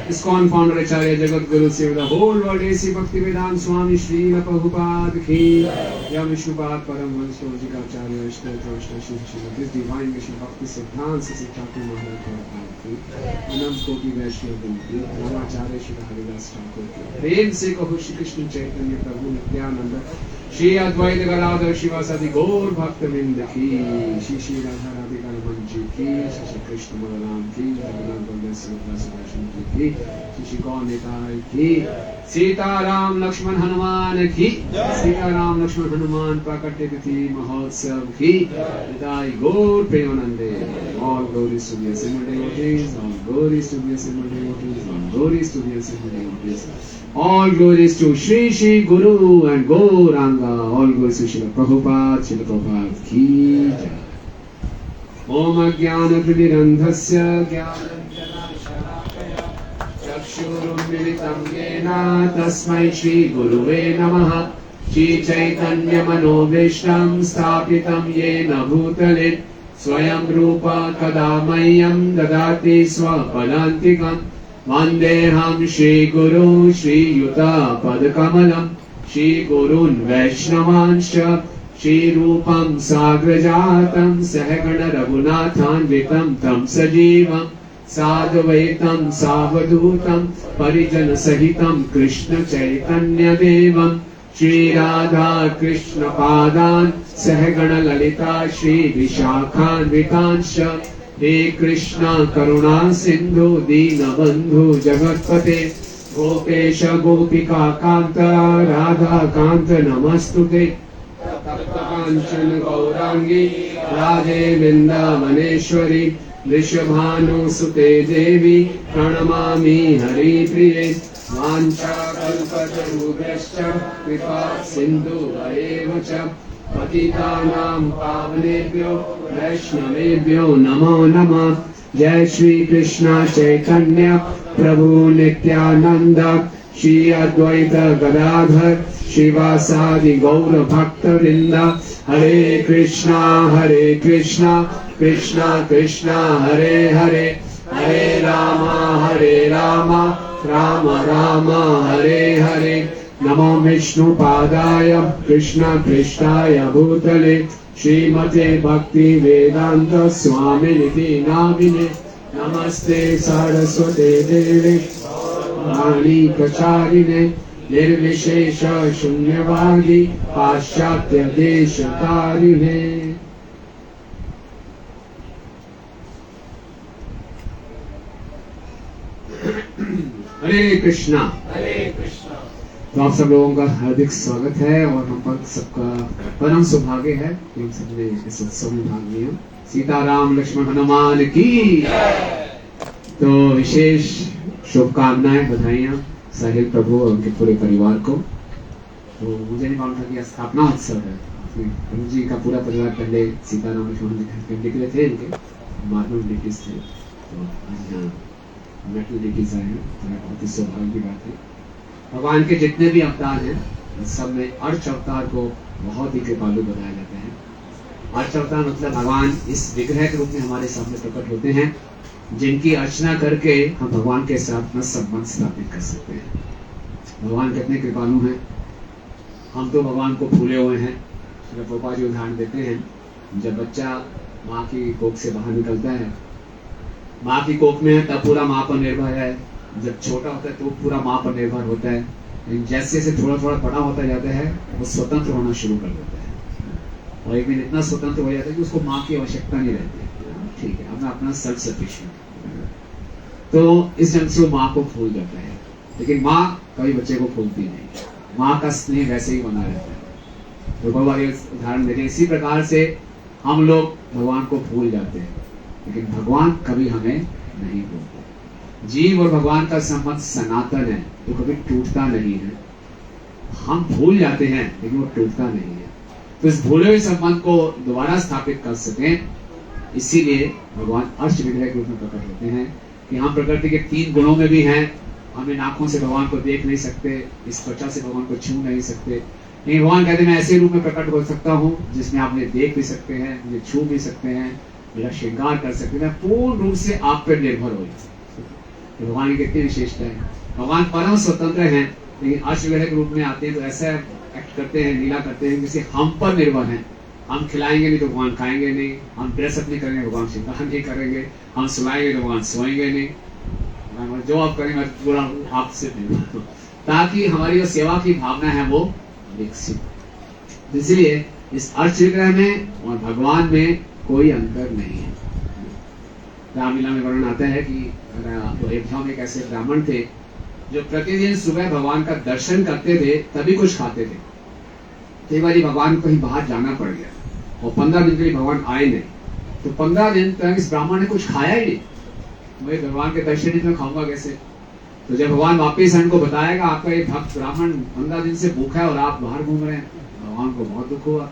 ISKCON founder Acharya Jagat Guru Save the whole world A.C. Bhaktivedanta Swami Srila Prabhupada Ki Yam Vishnupada Paramhans Lojika Acharya Ishtar This divine mission Bhakti Siddhanta Sri Thakur Maharaj Prabhupada Ki Anam Koti Vaishnava Ki Acharya Shri Haridas Thakur Ki Prem se kaho Shri Krishna Chaitanya Prabhu Nityananda Shri Advaita Gadadhar Shivasadi Gaur Bhaktavinda Ki Shri Radha Radhika Ramanji Ki Shri Krishna Balaram Ki Jagannath Baldev Subhadra की श्री कौन निताय की सीताराम लक्ष्मण हनुमान की सीताराम लक्ष्मण हनुमान प्राकट्य तिथि महोत्सव की निताय गौर प्रेमानंदे all glories to the assembled devotees, all glories to the assembled devotees, all glories to the assembled devotees, all glories to Shri Shri Guru and Gauranga, all glories to Srila Prabhupada की जय। ओम अज्ञानतिमिरन्धस्य ज्ञानञ्जनशलाकया चक्षुरुन्मिलितं येन तस्मै श्रीगुरुवे नमः। श्रीचैतन्यमनोभीष्टं स्थापितं येन भूतले स्वयं रूप कदा मह्यं ददाति स्वपदान्तिकं। वन्देऽहं श्रीगुरुं श्रीयुतपदकमलं श्रीगुरून् वैष्णवांश्च श्रीरूपं साग्रजातं सहगण रघुनाथान्वितं तं सजीवं साद्वैतं सावधूतं परिजन सहितं कृष्ण चैतन्य देवं श्रीराधा कृष्ण पादान् सहगण ललिता श्री विशाखान्वितांश्च। हे कृष्ण करुणा सिन्धु दीनबन्धु जगत्पते गोपेश गोपिका कान्त राधा कान्त नमस्तुते। तप्तकाञ्चन गौरांगी राधे वृन्दावनेश्वरी वृषभानुसुते देवी प्रणमामि हरिप्रिये। वाञ्छाकल्पतरुभ्यश्च कृपा सिन्धुभ्येव च पतितानां पावनेभ्यो वैष्णवेभ्यो नमो नमः। जय श्री कृष्ण चैतन्य प्रभु नित्यानंद श्री अद्वैत गदाधर शिवासादि गौर भक्त वृंद। हरे कृष्णा कृष्णा कृष्णा हरे हरे हरे राम राम राम हरे हरे। नमो विष्णुपादाय कृष्ण पृष्ठाय भूतले श्रीमते भक्ति वेदांत स्वामिनिधि नामिने। नमस्ते सरस्वते देवे वाणी प्रचारिणे निर्विशेष शून्यवादी पाश्चात्य देश तारिणे। हरे कृष्णा। तो आप सब लोगों का हार्दिक स्वागत है और हम पर सबका परम सौभाग्य है कि हम सबने इस उत्सव में भाग लिया। सीताराम लक्ष्मण हनुमान की। तो विशेष शुभकामनाएं, बधाइयां साहिल प्रभु और उनके पूरे परिवार को। तो मुझे नहीं मालूम था कि स्थापना उत्सव है। प्रभु जी का पूरा परिवार पहले सीताराम लक्ष्मण निकले थे, इनके बाद में डिटीज थे। तो आज यहाँ मेटल डिटीज आए हैं, तो बहुत ही सौभाग्य की बात है। भगवान के जितने भी अवतार हैं सब में अर्च अवतार को बहुत ही कृपालु बताया जाता है। अर्च अवतार मतलब भगवान इस विग्रह के रूप में हमारे सामने प्रकट होते हैं, जिनकी अर्चना करके हम भगवान के साथ अपना संबंध स्थापित कर सकते हैं। भगवान कितने कृपालु हैं। हम तो भगवान को भूले हुए हैं। प्रभुपाद जी उदाहरण देते हैं, जब बच्चा माँ की कोख से बाहर निकलता है, माँ की कोख में है तब पूरा माँ पर निर्भर है। जब छोटा होता है तो पूरा माँ पर निर्भर होता है, लेकिन जैसे जैसे थोड़ा थोड़ा बड़ा होता जाता है वो स्वतंत्र होना शुरू कर देता है, और एक दिन इतना स्वतंत्र हो जाता है कि उसको माँ की आवश्यकता नहीं रहती। ठीक है, अपना अपना सेल्फ सफिशिएंट। तो इस ढंग से वो माँ को भूल जाता है, लेकिन माँ कभी बच्चे को भूलती नहीं। माँ का स्नेह वैसे ही बना रहता है। तो भगवान उदाहरण देते हैं, इसी प्रकार से हम लोग भगवान को भूल जाते हैं, लेकिन भगवान कभी हमें नहीं भूलते। जीव और भगवान का संबंध सनातन है, तो कभी टूटता नहीं है। हम भूल जाते हैं लेकिन वो टूटता नहीं है। तो इस भूले हुए संबंध को दोबारा स्थापित कर सकें, इसीलिए भगवान अर्च विग्रह के रूप में प्रकट होते हैं कि हम प्रकृति के 3 गुणों में भी हैं। हम इन आंखों से भगवान को देख नहीं सकते, इस त्वचा से भगवान को छू नहीं सकते, लेकिन भगवान कहते हैं मैं ऐसे रूप में प्रकट हो सकता हूँ जिसमें आप मुझे देख भी सकते हैं, मुझे छू भी सकते हैं, मेरा श्रृंगार कर सकते हैं, पूर्ण रूप से आप पर निर्भर हो। भगवान की कितनी विशेषता है। भगवान परम स्वतंत्र हैं, लेकिन अर्च विग्रह के रूप में आते हैं तो ऐसा एक्ट करते हैं, लीला करते हैं जैसे हम पर निर्भर हैं। हम खिलाएंगे नहीं तो भगवान खाएंगे नहीं, हम ड्रेसअप नहीं करेंगे भगवान श्रृंगार नहीं करेंगे, हम सुलाएंगे तो भगवान सोएंगे नहीं। जो आप करेंगे पूरा आपसे, ताकि हमारी जो सेवा की भावना है वो विकसित। इसलिए इस अर्च विग्रह में और भगवान में कोई अंतर नहीं है। रामलीला में वर्णन आता है कि अयोध्या में एक ऐसे ब्राह्मण थे जो प्रतिदिन सुबह भगवान का दर्शन करते थे, तभी कुछ खाते थे। कई बार भगवान को कहीं बाहर जाना पड़ गया और 15 दिन के लिए भगवान आए नहीं, तो 15 दिन तक इस ब्राह्मण ने कुछ खाया ही नहीं। मैं भगवान के दर्शन ही में खाऊंगा कैसे? तो जब भगवान वापिस इनको बताएगा आपका ये भक्त ब्राह्मण 15 दिन से भूखा है और आप बाहर घूम रहे हैं, भगवान को बहुत दुख हुआ।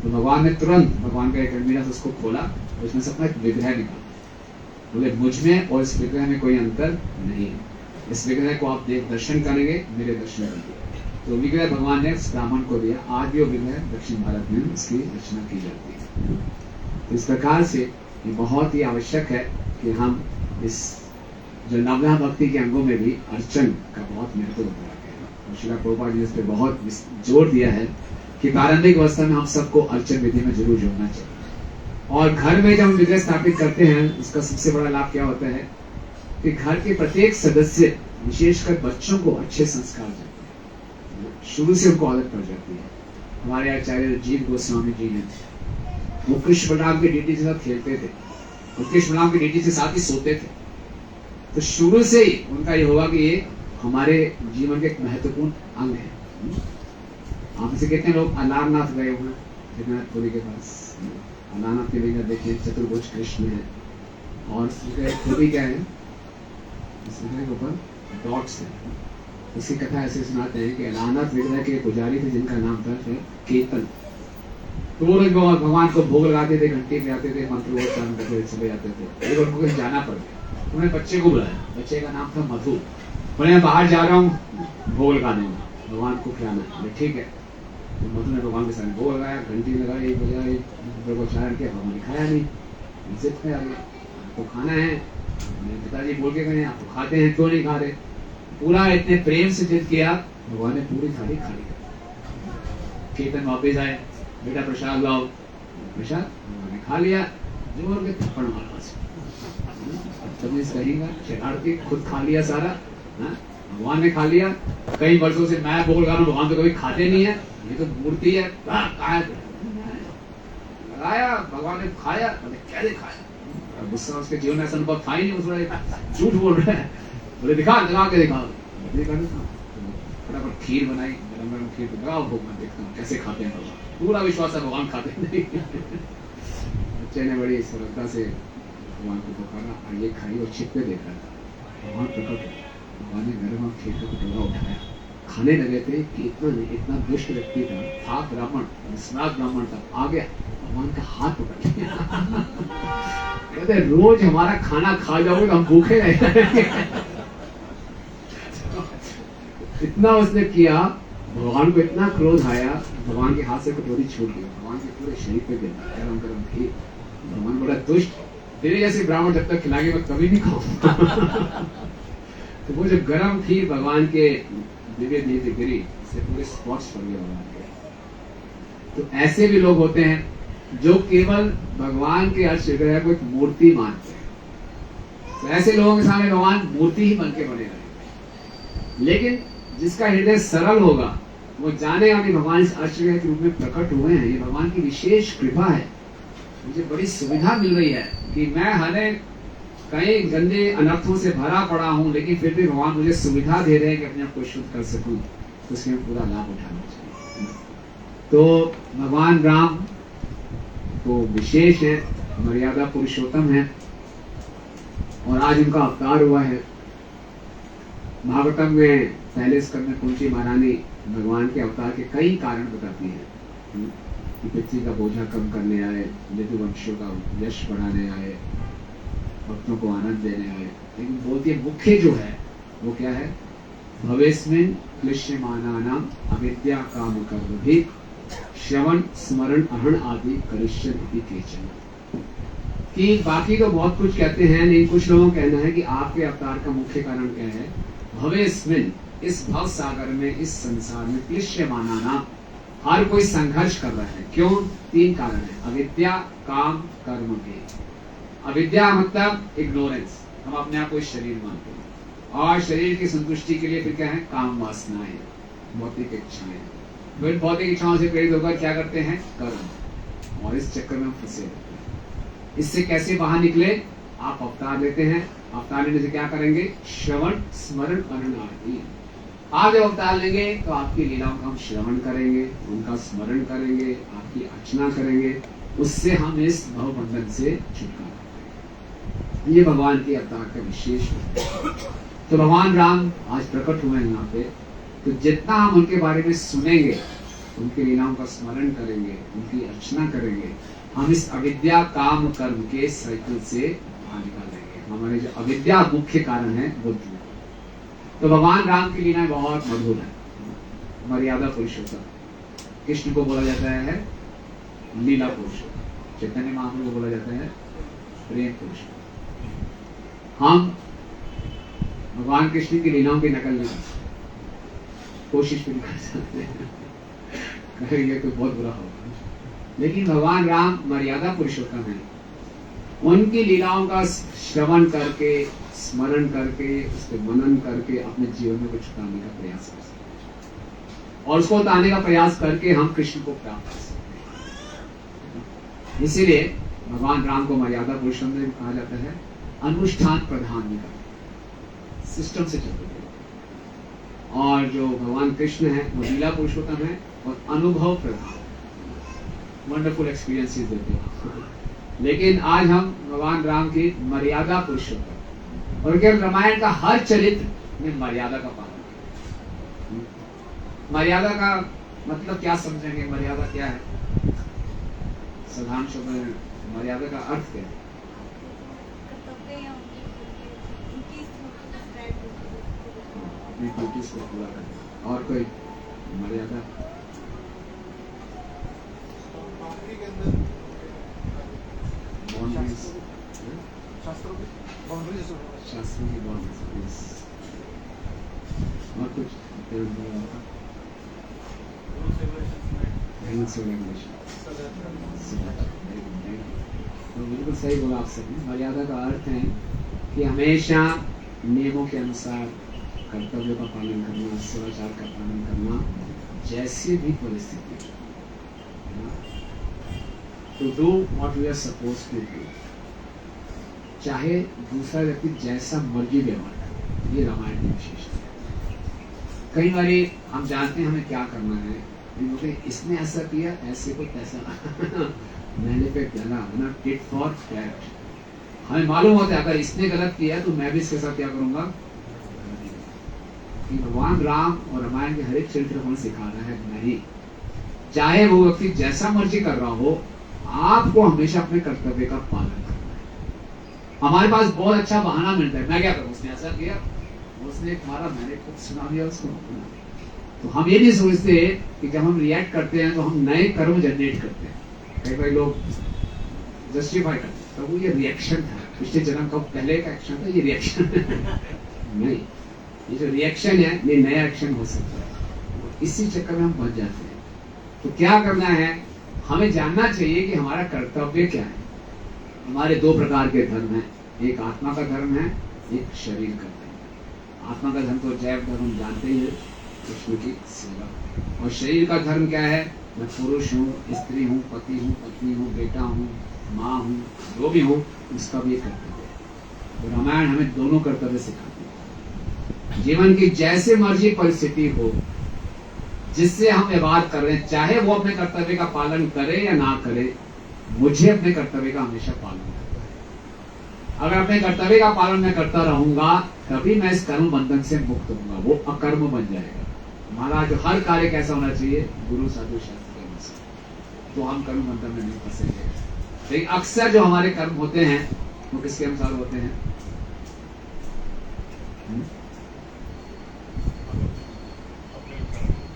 तो भगवान ने तुरंत भगवान का एक अलमीरा उसको खोला और उसमें से अपना एक विग्रह निकाला। बोले मुझ में और इस विग्रह में कोई अंतर नहीं है। इस विग्रह को आप देख दर्शन करेंगे, मेरे दर्शन करेंगे। तो विग्रह भगवान ने उस ब्राह्मण को दिया। आज भी वो विग्रह दक्षिण भारत में उसकी रचना की जाती है। तो इस प्रकार से ये बहुत ही आवश्यक है कि हम इस जो नवग्रह भक्ति के अंगों में भी अर्चन का बहुत महत्व होता है। और श्रील प्रभुपाद जी ने इस पर बहुत जोर दिया है कि प्रारंभिक अवस्था में हम सबको अर्चन विधि में जरूर जोड़ना चाहिए। और घर में जब हम विग्रह स्थापित करते हैं, इसका सबसे बड़ा लाभ क्या होता है कि घर के प्रत्येक सदस्य, विशेषकर बच्चों को अच्छे संस्कार जाते हैं। शुरू से उनको आदत पड़ जाती है। हमारे आचार्य जीव गोस्वामी जी ने, वो कृष्ण बलराम की डीटी के साथ खेलते थे और कृष्ण बलराम की डीटी के साथ ही सोते थे। तो शुरू से ही उनका ये होगा कि ये हमारे जीवन के एक महत्वपूर्ण अंग है। आप से कितने लोग अलारनाथ गए हुए हैं? जगन्नाथपुरी के पास अलारनाथ के लिए देखिए, चतुर्भुज कृष्ण है और खूबी क्या है, इस विग्रह के ऊपर डॉट्स है। उसकी कथा ऐसे सुनाते हैं कि अलारनाथ विग्रह के पुजारी थे जिनका नाम था केतन। तो वो लोग भगवान को भोग लगाते थे, घंटी बजाते थे, मंत्र उच्चारण करते थे, चले जाते थे। एक उनको कहीं जाना पड़ गया, उन्होंने बच्चे को बुलाया। बच्चे का नाम था मधु। बोले मैं बाहर जा रहा हूँ, भोग लगा देंगे, भगवान को खिलाना। बोले ठीक है। तो मधु ने भगवान के सामने भोग लगाया, घंटी लगाई, बजाई, उच्चारण किया, भगवान ने खाया नहीं। जिद पे आ गया, आपको खाना है। मेरे पिताजी बोल के गए आप तो खाते हैं, क्यों नहीं खा रहे? पूरा इतने प्रेम से जिद किया, भगवान ने पूरी थाली खाली कर। केतन वापिस आए, बेटा प्रसाद लाओ। प्रसाद उन्होंने खा लिया, जोर के थप्पड़ मारा। कहेगा शरारती, खुद खा लिया सारा, भगवान ने खा लिया। कई वर्षों से मैं बोल रहा हूँ भगवान तो कभी खाते नहीं है, ये तो मूर्ति है। लगाया, भगवान ने खाया, कैसे खाया? गुस्सा, उसके जीवन में ऐसा अनुभव था ही नहीं। उसने झूठ बोल रहा है। बोले दिखा के दिखा। फटाफट खीर बनाई, गरम गरम खीर लगाओ भोग में, देखता हूँ कैसे खाते हैं भगवान। पूरा विश्वास है भगवान खाते नहीं। बच्चे ने बड़ी सरलता से भगवान को पुकारा और ये खाई और छिप पे देख रहा था। भगवान प्रकट हुए, भगवान ने गर्म खीर का कटोरा उठाया, खाने लगे थे कि इतना दुष्ट व्यक्ति था ब्राह्मण, निस्वार्थ ब्राह्मण था, आ गया भगवान का हाथ पकड़ लिया। कहते रोज हमारा खाना खा जाओगे तो हम भूखे रहेंगे। इतना उसने किया, भगवान को इतना क्रोध आया, भगवान के हाथ से कटोरी छूट गई, भगवान के पूरे शरीर पे गिरा गरम गरम खीर। भगवान बड़ा दुष्ट, तेरे जैसे ब्राह्मण जब तक खिलाएंगे मैं कभी नहीं खाऊंगा। तो वो जब गरम खीर भगवान के दिव्य देह पे गिरी, इससे पूरे स्पॉट्स पड़ गए भगवान के। तो ऐसे भी लोग होते हैं जो केवल भगवान के अर्श विग्रह को एक मूर्ति मानते हैं। तो ऐसे लोगों के सामने भगवान मूर्ति ही बन के बने रहेंगे। लेकिन जिसका हृदय सरल होगा वो जानेगा कि भगवान इस अर्श विग्रह के रूप में प्रकट हुए हैं, ये भगवान की विशेष कृपा है। मुझे बड़ी सुविधा मिल रही है कि मैं हरे कई गंदे अनर्थों से भरा पड़ा हूं, लेकिन फिर भी भगवान मुझे सुविधा दे रहे हैं कि अपने आप को शुद्ध कर सकूं, तो उसके पूरा लाभ उठाना चाहिए। तो भगवान राम तो विशेष है, मर्यादा पुरुषोत्तम है, और आज उनका अवतार हुआ है। भागवतम में पहले स्कंद में कुंती महारानी भगवान के अवतार के कई कारण बताती है कि पृथ्वी का बोझा कम करने आए, यदुवंशियों का यश बढ़ाने आए, भक्तों को आनंद देने आए। लेकिन बोलती है मुख्य जो है वो क्या है, भवेस्मिन् क्लिश्यमानानाम अविद्या काम कर्म भी श्रवण स्मरण अहण आदि करिष्यन्ति केचन। कि बाकी तो बहुत कुछ कहते हैं, लेकिन कुछ लोगों का कहना है कि आपके अवतार का मुख्य कारण क्या है, भवेस्मिन्, इस भव सागर में, इस संसार में, क्लिश्यमानानाम, हर कोई संघर्ष कर रहा है। क्यों? 3 कारण है, अविद्या काम कर्म भी। अविद्या मतलब इग्नोरेंस, हम अपने आप को शरीर मानते हैं, और शरीर की संतुष्टि के लिए फिर क्या है, काम वासनाएं, भौतिक इच्छाएं। फिर भौतिक इच्छाओं से प्रेरित होकर क्या करते हैं, कर्म, और इस चक्कर में हम फंसे रहते हैं। इससे कैसे बाहर निकले? आप अवतार लेते हैं, अवतार लेने से क्या करेंगे, श्रवण स्मरण अहण आदि। आप जब अवतार लेंगे तो आपकी लीलाओं का हम श्रवण करेंगे, उनका स्मरण करेंगे, आपकी अर्चना करेंगे, उससे हम इस भवबंधन से छुटकारा पाएंगे। ये भगवान के अवतार का विशेष है। तो भगवान राम आज प्रकट हुए हैं यहाँ पे, तो जितना हम उनके बारे में सुनेंगे, उनकी लीलाओं का स्मरण करेंगे, उनकी अर्चना करेंगे, हम इस अविद्या काम कर्म के साइकिल से बाहर निकालेंगे। हमारे जो अविद्या मुख्य कारण है वो दूर। तो भगवान राम की लीलाएं बहुत मधुर है, मर्यादा पुरुषोत्तम। कृष्ण को बोला जाता है लीला पुरुषोत्तम, चैतन्य महाप्रभु को बोला जाता है प्रेम पुरुषोत्तम। हम भगवान कृष्ण की लीलाओं की नकल नहीं कर सकते, कोशिश भी नहीं कर सकते, कहेंगे तो बहुत बुरा होगा। लेकिन भगवान राम मर्यादा पुरुषोत्तम है, उनकी लीलाओं का श्रवण करके, स्मरण करके, उस पर मनन करके अपने जीवन में कुछ उतारने का प्रयास कर सकते, और उसको उतारने का प्रयास करके हम कृष्ण को प्राप्त कर सकते। इसीलिए भगवान राम को मर्यादा पुरुषोत्तम में कहा जाता है, अनुष्ठान प्रधान भी करते, सिस्टम से चलते हैं। और जो भगवान कृष्ण है वो लीला पुरुषोत्तम है और अनुभव प्रधान, वंडरफुल एक्सपीरियंसेस देते हैं। लेकिन आज हम भगवान राम की मर्यादा पुरुषोत्तम, और केवल रामायण का हर चरित्र में मर्यादा का पालन किया। मर्यादा का मतलब क्या समझेंगे, मर्यादा क्या है? साधारण शब्द में मर्यादा का अर्थ क्या है? अपनी ड्यूटीज को पूरा करना। और कोई मर्यादा? शास्त्रों की बाउंड्रीज। और कुछ तो बिल्कुल सही बोला आप सबने। मर्यादा का अर्थ है कि हमेशा नियमों के अनुसार कर्तव्यों का पालन करना, सदाचार का पालन करना, जैसी भी परिस्थिति, to do what we are supposed to do, चाहे दूसरा व्यक्ति जैसा मर्जी व्यवहार करे। ये रामायण की विशेषता है। कई बार हम जानते हैं हमें क्या करना है, इसने ऐसा किया, ऐसे को तैसा मैंने पे गला ना टिट फॉर टैट। हमें मालूम होता है अगर इसने गलत किया तो मैं भी इसके साथ क्या करूंगा। कि भगवान राम और रामायण के हर एक चरित्र हमें सिखा रहा है नहीं, चाहे वो व्यक्ति जैसा मर्जी कर रहा हो, आपको हमेशा अपने कर्तव्य का पालन करना है। हमारे पास बहुत अच्छा बहाना मिलता है, मैं क्या करूं, उसने ऐसा किया, उसने मारा, मैंने खुद सुना दिया उसको। तो हम ये नहीं सोचते कि जब हम रिएक्ट करते हैं तो हम नए कर्म जनरेट करते हैं। कई बार लोग जस्टिफाई करते हैं तो वो ये रिएक्शन था, पिछले जन्म का पहले का एक्शन था, ये रिएक्शन नहीं, ये जो रिएक्शन है ये नया एक्शन हो सकता है। इसी चक्कर में हम फंस जाते हैं। तो क्या करना है, हमें जानना चाहिए कि हमारा कर्तव्य क्या है। हमारे दो प्रकार के धर्म हैं, एक आत्मा का धर्म है, एक शरीर का धर्म। आत्मा का धर्म तो जैव धर्म हम जानते ही है, कृष्ण की सेवा। और शरीर का धर्म क्या है, मैं पुरुष हूँ, स्त्री हूँ, पति हूँ, पत्नी हूँ, बेटा हूँ, माँ हूँ, जो भी हूँ, उसका भी कर्तव्य है। तो रामायण हमें दोनों कर्तव्य सिखाती है। जीवन की जैसे मर्जी परिस्थिति हो, जिससे हम व्यवहार कर रहे हैं, चाहे वो अपने कर्तव्य का पालन करे या ना करे, मुझे अपने कर्तव्य का हमेशा पालन करना है। अगर अपने कर्तव्य का पालन मैं करता रहूंगा तभी मैं इस कर्म बंधन से मुक्त होऊंगा, वो अकर्म बन जाएगा। हमारा जो हर कार्य कैसा होना चाहिए, गुरु साधु शास्त्र के अनुसार, तो हम कर्म बंधन में नहीं फंसेंगे। लेकिन अक्सर जो हमारे कर्म होते हैं वो किसके अनुसार होते हैं,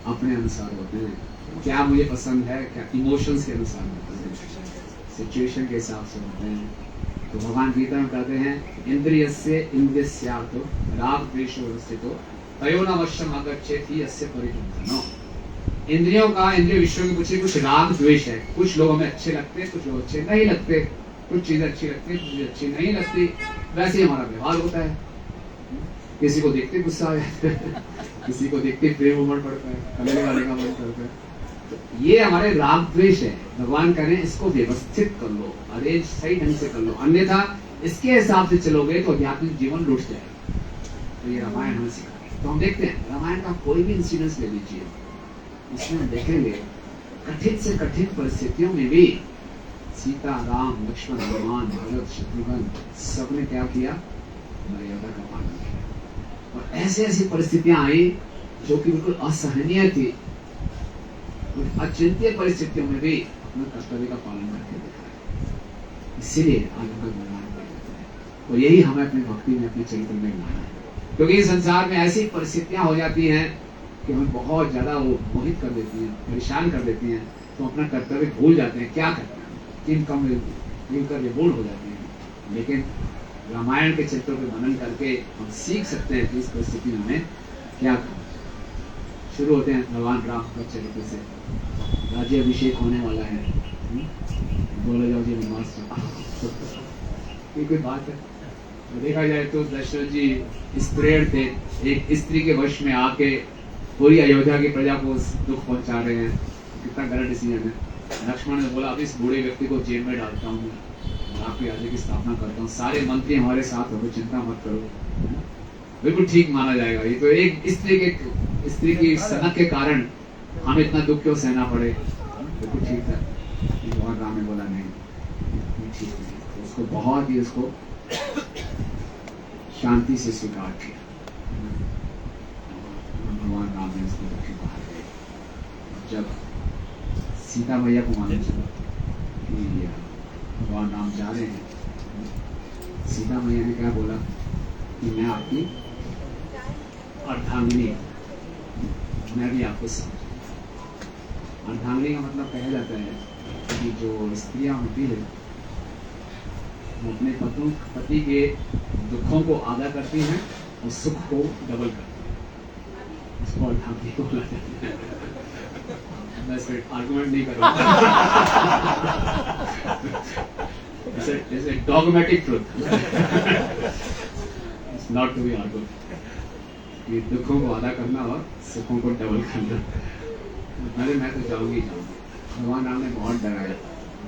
अपने अनुसार होते हैं। क्या मुझे पसंद है, क्या इमोशंस के अनुसार होते हैं, सिचुएशन के हिसाब से होते हैं। तो भगवान गीता में कहते हैं, इंद्रियस्य इंद्रियस्यातो राग द्वेषो स्थितो तयोनवश्यम अगच्छेति यस्य परिबन्धनो। इंद्रियों का, इंद्रिय विषयों के पीछे कुछ राग द्वेष है। कुछ लोग हमें अच्छे लगते हैं, कुछ लोग अच्छे नहीं लगते, कुछ चीजें अच्छी लगती है, कुछ चीजें अच्छी नहीं लगती। वैसे ही हमारा व्यवहार होता है। किसी को देखते गुस्सा आ जाता है, किसी को देखते प्रेम उमड़ पड़ता है, कलने वाले का मन करता है। तो ये हमारे राग द्वेष है। भगवान कह रहे हैं इसको व्यवस्थित कर लो, अरेंज सही ढंग से कर लो, अन्यथा इसके हिसाब से चलोगे तो आध्यात्मिक जीवन लुट जाएगा। तो ये रामायण हमें सिखाता है। तो हम देखते हैं रामायण का कोई भी इंसिडेंस ले लीजिए, इसमें हम देखेंगे कठिन से कठिन परिस्थितियों में भी सीता, राम, लक्ष्मण, हनुमान, भरत, शत्रुघ्न सबने क्या किया, मर्यादा का पालन किया। और ऐसी ऐसी परिस्थितियां आई जो कि बिल्कुल असहनीय थी, अचिंत्य परिस्थितियों में भी अपने कर्तव्य का पालन करके दिखाया। इसीलिए आज हम भगवान करते हैं। और यही हमें अपनी भक्ति में, अपने चरित्र में लाना है। क्योंकि इस संसार में ऐसी परिस्थितियां हो जाती हैं कि हमें बहुत ज्यादा वो मोहित कर देती हैं, परेशान कर देती हैं, तो अपना कर्तव्य भूल जाते हैं, क्या करते हैं, किन कम मिलकर विमूढ़ हो जाते हैं। लेकिन रामायण के चित्रों पे मनन करके हम सीख सकते हैं कि इस परिस्थिति में हमें क्या करना। शुरू होते हैं भगवान राम का चरित्र से। राज्य अभिषेक होने वाला है, बोले जाओ जी वनवास। ये कोई बात है? तो देखा जाए तो दशरथ जी स्त्रीण थे, एक स्त्री के वश में आके पूरी अयोध्या की प्रजा को दुख पहुंचा रहे हैं। कितना गलत डिसीजन है। लक्ष्मण ने बोला अब इस बूढ़े व्यक्ति को जेल में डालता हूँ और आपके राज्य की स्थापना करता हूँ, सारे मंत्री हमारे साथ हो, चिंता मत करो। बिल्कुल ठीक माना जाएगा। ये तो एक स्त्री की सनक के कारण हमें इतना दुख क्यों सहना पड़े, बिल्कुल ठीक था। भगवान राम ने बोला नहीं, ठीक नहीं। तो उसको बहुत ही उसको शांति से स्वीकार किया। भगवान राम ने उसको दुख बाहर गए। जब सीता मैया को मालूम चला कि भगवान राम जा रहे हैं, सीता मैया ने क्या बोला कि मैं आपकी अर्धांगिनी, मैं भी आपको समझ। अर्धांगिनी का मतलब कहा जाता है कि जो स्त्रियां होती है वो अपने पति के दुखों को आधा करती हैं और सुख को डबल करती हैं, इसको अर्धांगिनी बोला जाता है। मैं इस पर आर्गुमेंट नहीं करूँगा। It's a dogmatic truth. It's not to be argued. ये दुखों को आधा करना और सुखों को डबल करना। अरे मैं तो जाऊंगी। भगवान राम ने बहुत डराया।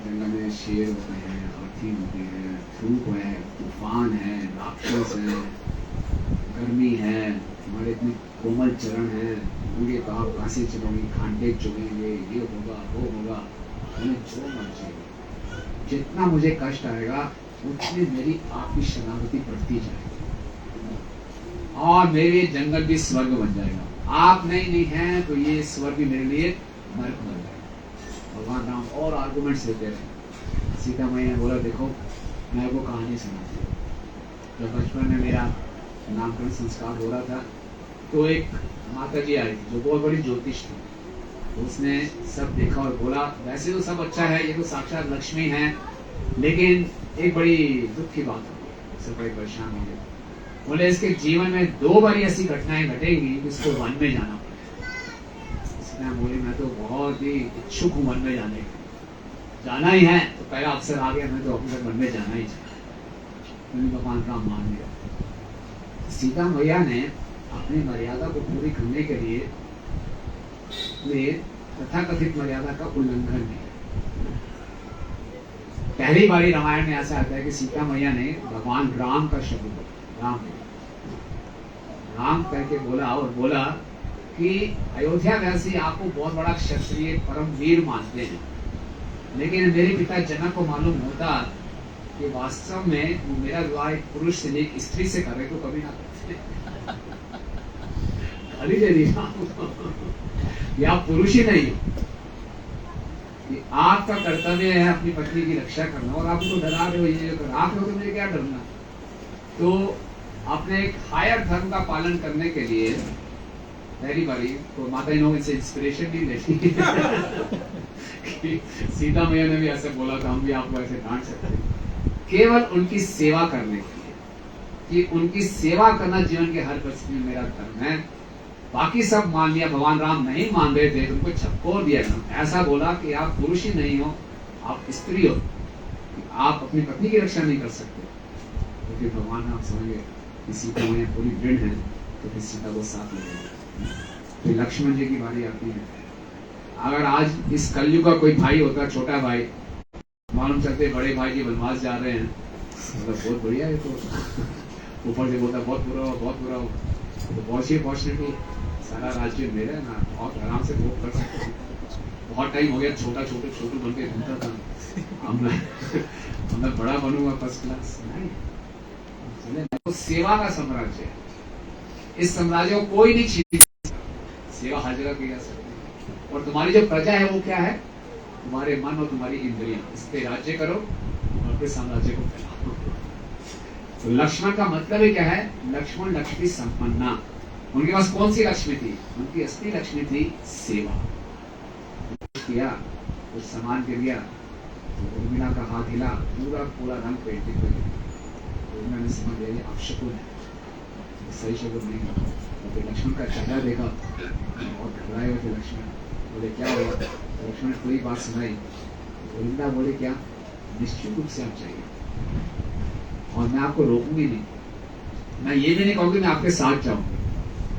जंगल में शेर होते हैं, हाथी होते हैं, धूप है, तूफान है, राक्षस है, गर्मी है, हमारे इतने कोमल चरण है, होंगे तो आप कहाँ से चलोगे, खांडे चुभेंगे, ये होगा वो होगा, हमें जो मर्जी जितना मुझे कष्ट आएगा उतनी मेरी आपकी शरणागति बढ़ती जाएगी और मेरे जंगल भी स्वर्ग बन जाएगा। आप नहीं है तो ये स्वर्ग भी मेरे लिए नरक बन जाएगा। भगवान राम और आर्गुमेंट्स देते रहे। सीता मैया ने बोला देखो मैं वो कहानी सुनाती हूँ। जब बचपन में मेरा नामकरण संस्कार हो रहा था तो एक माता जी आई जो बहुत बड़ी ज्योतिष थी। तो उसने सब देखा और बोला वैसे तो सब अच्छा है, ये तो साक्षात लक्ष्मी है, लेकिन एक बड़ी दुख की बात हो, सब बड़े परेशान हो गए। बोले इसके जीवन में 2 बार ऐसी घटनाएं घटेंगी कि उसको वन में जाना पड़ेगा। इसने बोली मैं तो बहुत ही इच्छुक हूँ वन में जाने का, जाना ही है तो पहला अवसर आ गया, मैं तो अपने वन में जाना ही चाहिए। भगवान राम मान लिया। सीता मैया ने अपनी मर्यादा को पूरी करने के लिए तथाकथित मर्यादा का उल्लंघन किया। पहली बारी रामायण में ऐसा आता है कि सीता मैया ने भगवान राम का शब्द बोला, राम करके बोला और बोला कि अयोध्या वैसे आपको बहुत बड़ा क्षत्रिय परम वीर मानते हैं, लेकिन मेरे पिता जनक को मालूम होता कि वास्तव में वो मेरा विवाह एक पुरुष से नहीं एक स्त्री से कर रहे तो कभी ना करते। खाली दे दिया कि आप पुरुष ही नहीं हो, कि आपका कर्तव्य है अपनी पत्नी की रक्षा करना और आप तो डरा रहे हो ये कर आप हो तो मुझे क्या डरना। तो अपने एक हायर धर्म का पालन करने के लिए पहली बारी तो माता जी लोग इनसे इंस्पिरेशन भी लेती कि सीता मैया ने भी ऐसे बोला था, हम भी आपको ऐसे डांट सकते हैं। केवल उनकी सेवा करने के लिए कि उनकी सेवा करना जीवन के हर परिस्थिति में मेरा धर्म है। बाकी सब मान लिया, भगवान राम नहीं मान रहे थे, उनको झपकोर दिया था। ऐसा बोला कि आप पुरुष ही नहीं हो, आप स्त्री हो, आप अपनी पत्नी की रक्षा नहीं कर सकते। तो फिर भगवान राम समझ गए कि सीता मैया पूरी दृढ़ है, तो फिर सीता को साथ ले गए। फिर लक्ष्मण जी की बारी आती है। अगर आज इस कलयुग का कोई भाई होता, छोटा भाई, मालूम चलते बड़े भाई जी वनवास जा रहे हैं, मतलब बहुत बढ़िया है, तो ऊपर से बोलता बहुत बुरा हो, बहुत बुरा हो, तो बहुत ही अपॉर्चुनिटी, सारा राज्य मेरा है ना, बहुत आराम से भोग कर सकते हैं। बहुत टाइम हो गया छोटू बन के घूमता था, अब मैं बड़ा बनूंगा फर्स्ट क्लास। नहीं, तो सेवा का साम्राज्य है, इस साम्राज्य को कोई नहीं छीन सकता। सेवा हर जगह की जा सकती है। और तुम्हारी जो प्रजा है वो क्या है, तुम्हारे मन और तुम्हारी इंद्रियां, इस पे राज्य करो और फिर साम्राज्य को फैलाओ। तो लक्ष्मण का मतलब ही क्या है, लक्ष्मण लक्ष्मी संपन्ना। उनके पास कौन सी लक्ष्मी थी, उनकी असली लक्ष्मी थी सेवा। किया कुछ सामान गिर गया तो उर्मिला का हाथ हिला, पूरा रंग पेंटिंग कर दिया। उर्मिला ने समझ लिया आप शकुन है, सही शकुन नहीं है। तो फिर लक्ष्मण का चेहरा देखा और घबराए हुए थे लक्ष्मण। बोले क्या हुआ, तो लक्ष्मण ने पूरी बात सुनाई। उर्मिला बोले क्या, निश्चित रूप से आप चाहिए और मैं आपको रोकूंगी नहीं। मैं ये भी नहीं कहूंगी मैं आपके साथ जाऊंगी,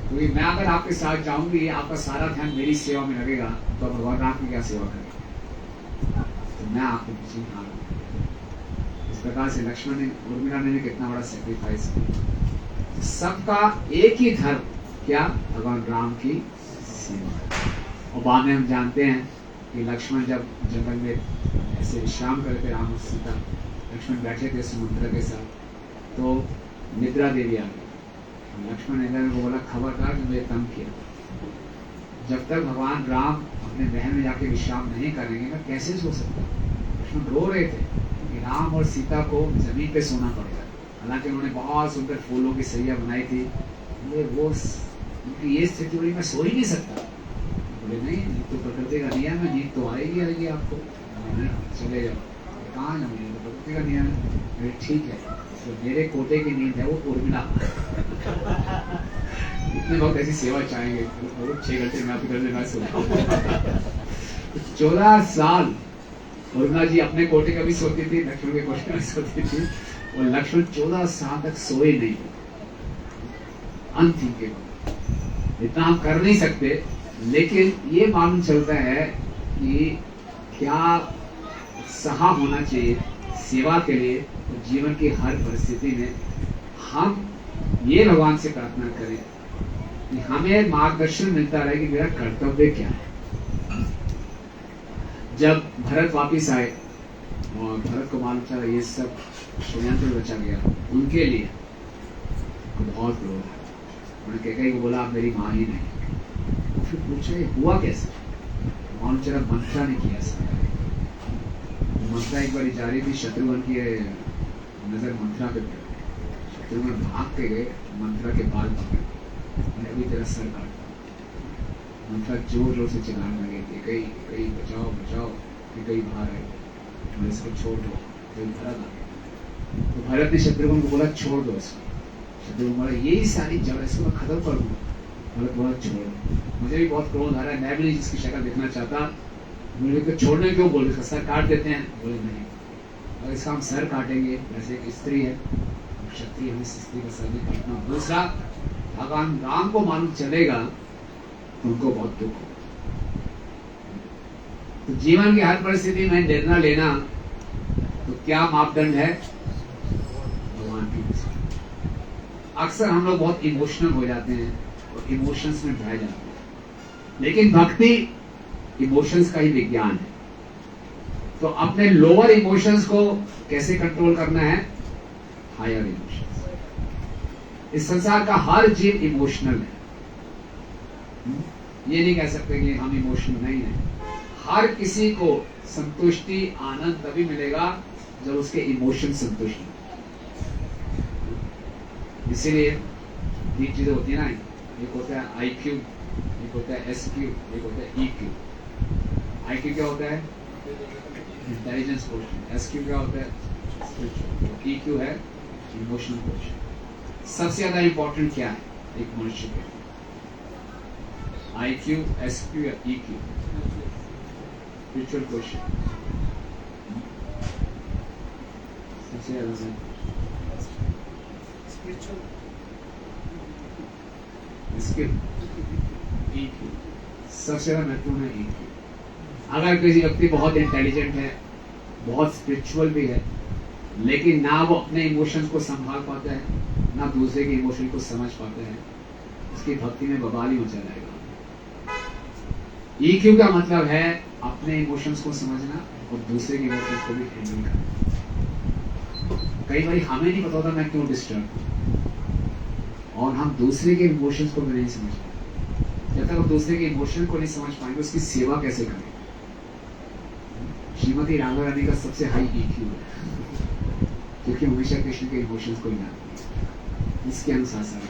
क्योंकि मैं अगर आपके साथ जाऊंगी आपका सारा ध्यान मेरी सेवा में लगेगा, तो भगवान राम की क्या सेवा करेगा। तो मैं आपके पीछे हाँ। इस प्रकार से लक्ष्मण ने, उर्मिला ने कितना बड़ा सेक्रीफाइस किया। सबका एक ही धर्म क्या, भगवान राम की सेवा। और बाद में हम जानते हैं कि लक्ष्मण जब जंगल में ऐसे विश्राम करते, राम और सीता लक्ष्मण बैठे थे समुद्र के साथ, तो निद्रा देवी आ गई। लक्ष्मण ने बोला खबरदार मुझे तंग किया, जब तक भगवान राम अपने महल में जाके विश्राम नहीं करेंगे मैं कैसे सो सकता। लक्ष्मण रो रहे थे कि राम और सीता को जमीन पे सोना पड़ेगा। हालांकि उन्होंने बहुत सुंदर फूलों की सैया बनाई थी, वो उनकी ये स्थिति हुई मैं सो ही नहीं सकता। बोले नहीं, नींद तो प्रकृति का नियम है, नींद तो आएगी आपको, चले जाओ। कहाँ जाऊंगी, प्रकृति का नियम है। ठीक है, तो मेरे कोटे की नींद है वो उर्मिला। इतने बहुत ऐसी सेवा चाहेंगे, 6 घंटे में आपके घर में मैं सोता। 14 साल उर्मिला जी अपने कोटे का भी सोती थी, लक्ष्मण के कोटे में सोती थी, और लक्ष्मण 14 साल तक सोए नहीं। अनथिंकेबल, इतना हम कर नहीं सकते, लेकिन ये मालूम चलता है कि क्या सहा होना चाहिए सेवा के लिए। तो जीवन की हर परिस्थिति में हम ये भगवान से प्रार्थना करें कि हमें मार्गदर्शन मिलता रहे कि मेरा कर्तव्य क्या है। जब भरत वापिस आए और भरत को मालूम चला ये सब षड्यंत्र रचा गया उनके लिए, तो बहुत क्रोध है। उन्होंने कैकेयी को बोला आप मेरी माँ ही नहीं। फिर पूछा ये हुआ कैसे? मालूम चला मंत्रा ने किया ऐसा। मंत्रा एक बार जा रही थी, शत्रुघ्न की नजर मंत्रा पे पड़ी। शत्रुघ्न भाग के गए, मंत्रा के बाल पकड़े, मैंने अभी तेरा सर काटा। मंत्रा जोर जोर से चिल्लाने लगे कि कहीं कहीं बचाओ बचाओ, कि कहीं बाहर आए, मैं इसको छोड़ दो। तो भरत आ गया, तो भरत ने शत्रुघ्न को बोला छोड़ दो इसको। शत्रुघ्न बोला यही सारी जड़ इसको मैं खत्म कर दूँ। भरत बोला छोड़, मुझे भी बहुत क्रोध आ रहा है, मैं भी नहीं जिसकी शक्ल देखना चाहता, मुझे तो छोड़ने क्यों बोल रहे, सर काट देते हैं। बोले नहीं, अगर इसका हम सर काटेंगे, वैसे एक स्त्री है, क्षत्रिय हमें स्त्री का सर नहीं काटना। दूसरा, भगवान राम को मालूम चलेगा तो उनको बहुत दुख हो। तो जीवन की हर परिस्थिति में निर्णय लेना तो क्या मापदंड है? भगवान की दृष्टि। अक्सर हम लोग बहुत इमोशनल हो जाते हैं और इमोशंस में बह जाते हैं, लेकिन भक्ति इमोशंस का ही विज्ञान है। तो अपने लोअर इमोशंस को कैसे कंट्रोल करना है? Higher emotions. इस संसार का हर जीव इमोशनल है, ये नहीं कह सकते कि हम इमोशनल नहीं है। हर किसी को संतुष्टि आनंद तभी मिलेगा जब उसके इमोशन संतुष्ट हो। इसीलिए तीन चीजें होती है ना, एक होता है IQ, एक होता है SQ, एक होता है EQ। IQ क्या होता है? Intelligence quotient. SQ क्या होता है? स्पिरिचुअल। EQ है इमोशनल क्वोटिएंट। सबसे ज्यादा इंपॉर्टेंट क्या है एक मनुष्य के? IQ, SQ या EQ? स्पिरिचुअल क्वोटिएंट सबसे ज्यादा। स्किल EQ सबसे ज्यादा महत्वपूर्ण है। EQ अगर किसी व्यक्ति बहुत इंटेलिजेंट है, बहुत स्पिरिचुअल भी है, लेकिन ना वो अपने इमोशंस को संभाल पाता है, ना दूसरे के इमोशन को समझ पाता है, उसकी भक्ति में बवाल ही मचा जाएगा। EQ का मतलब है अपने इमोशंस को समझना और दूसरे के इमोशंस को भी हैंडल करना। कई बार हमें नहीं पता होता मैं क्यों डिस्टर्ब हूं, और हम दूसरे के इमोशंस को भी नहीं समझ पाते। जब तक हम दूसरे के इमोशन को नहीं समझ पाएंगे, उसकी सेवा कैसे करेंगे? श्रीमती राधा रानी का सबसे हाई EQ है, क्योंकि हमेशा कृष्ण के इमोशंस को जानती है, इसके अनुसार सारा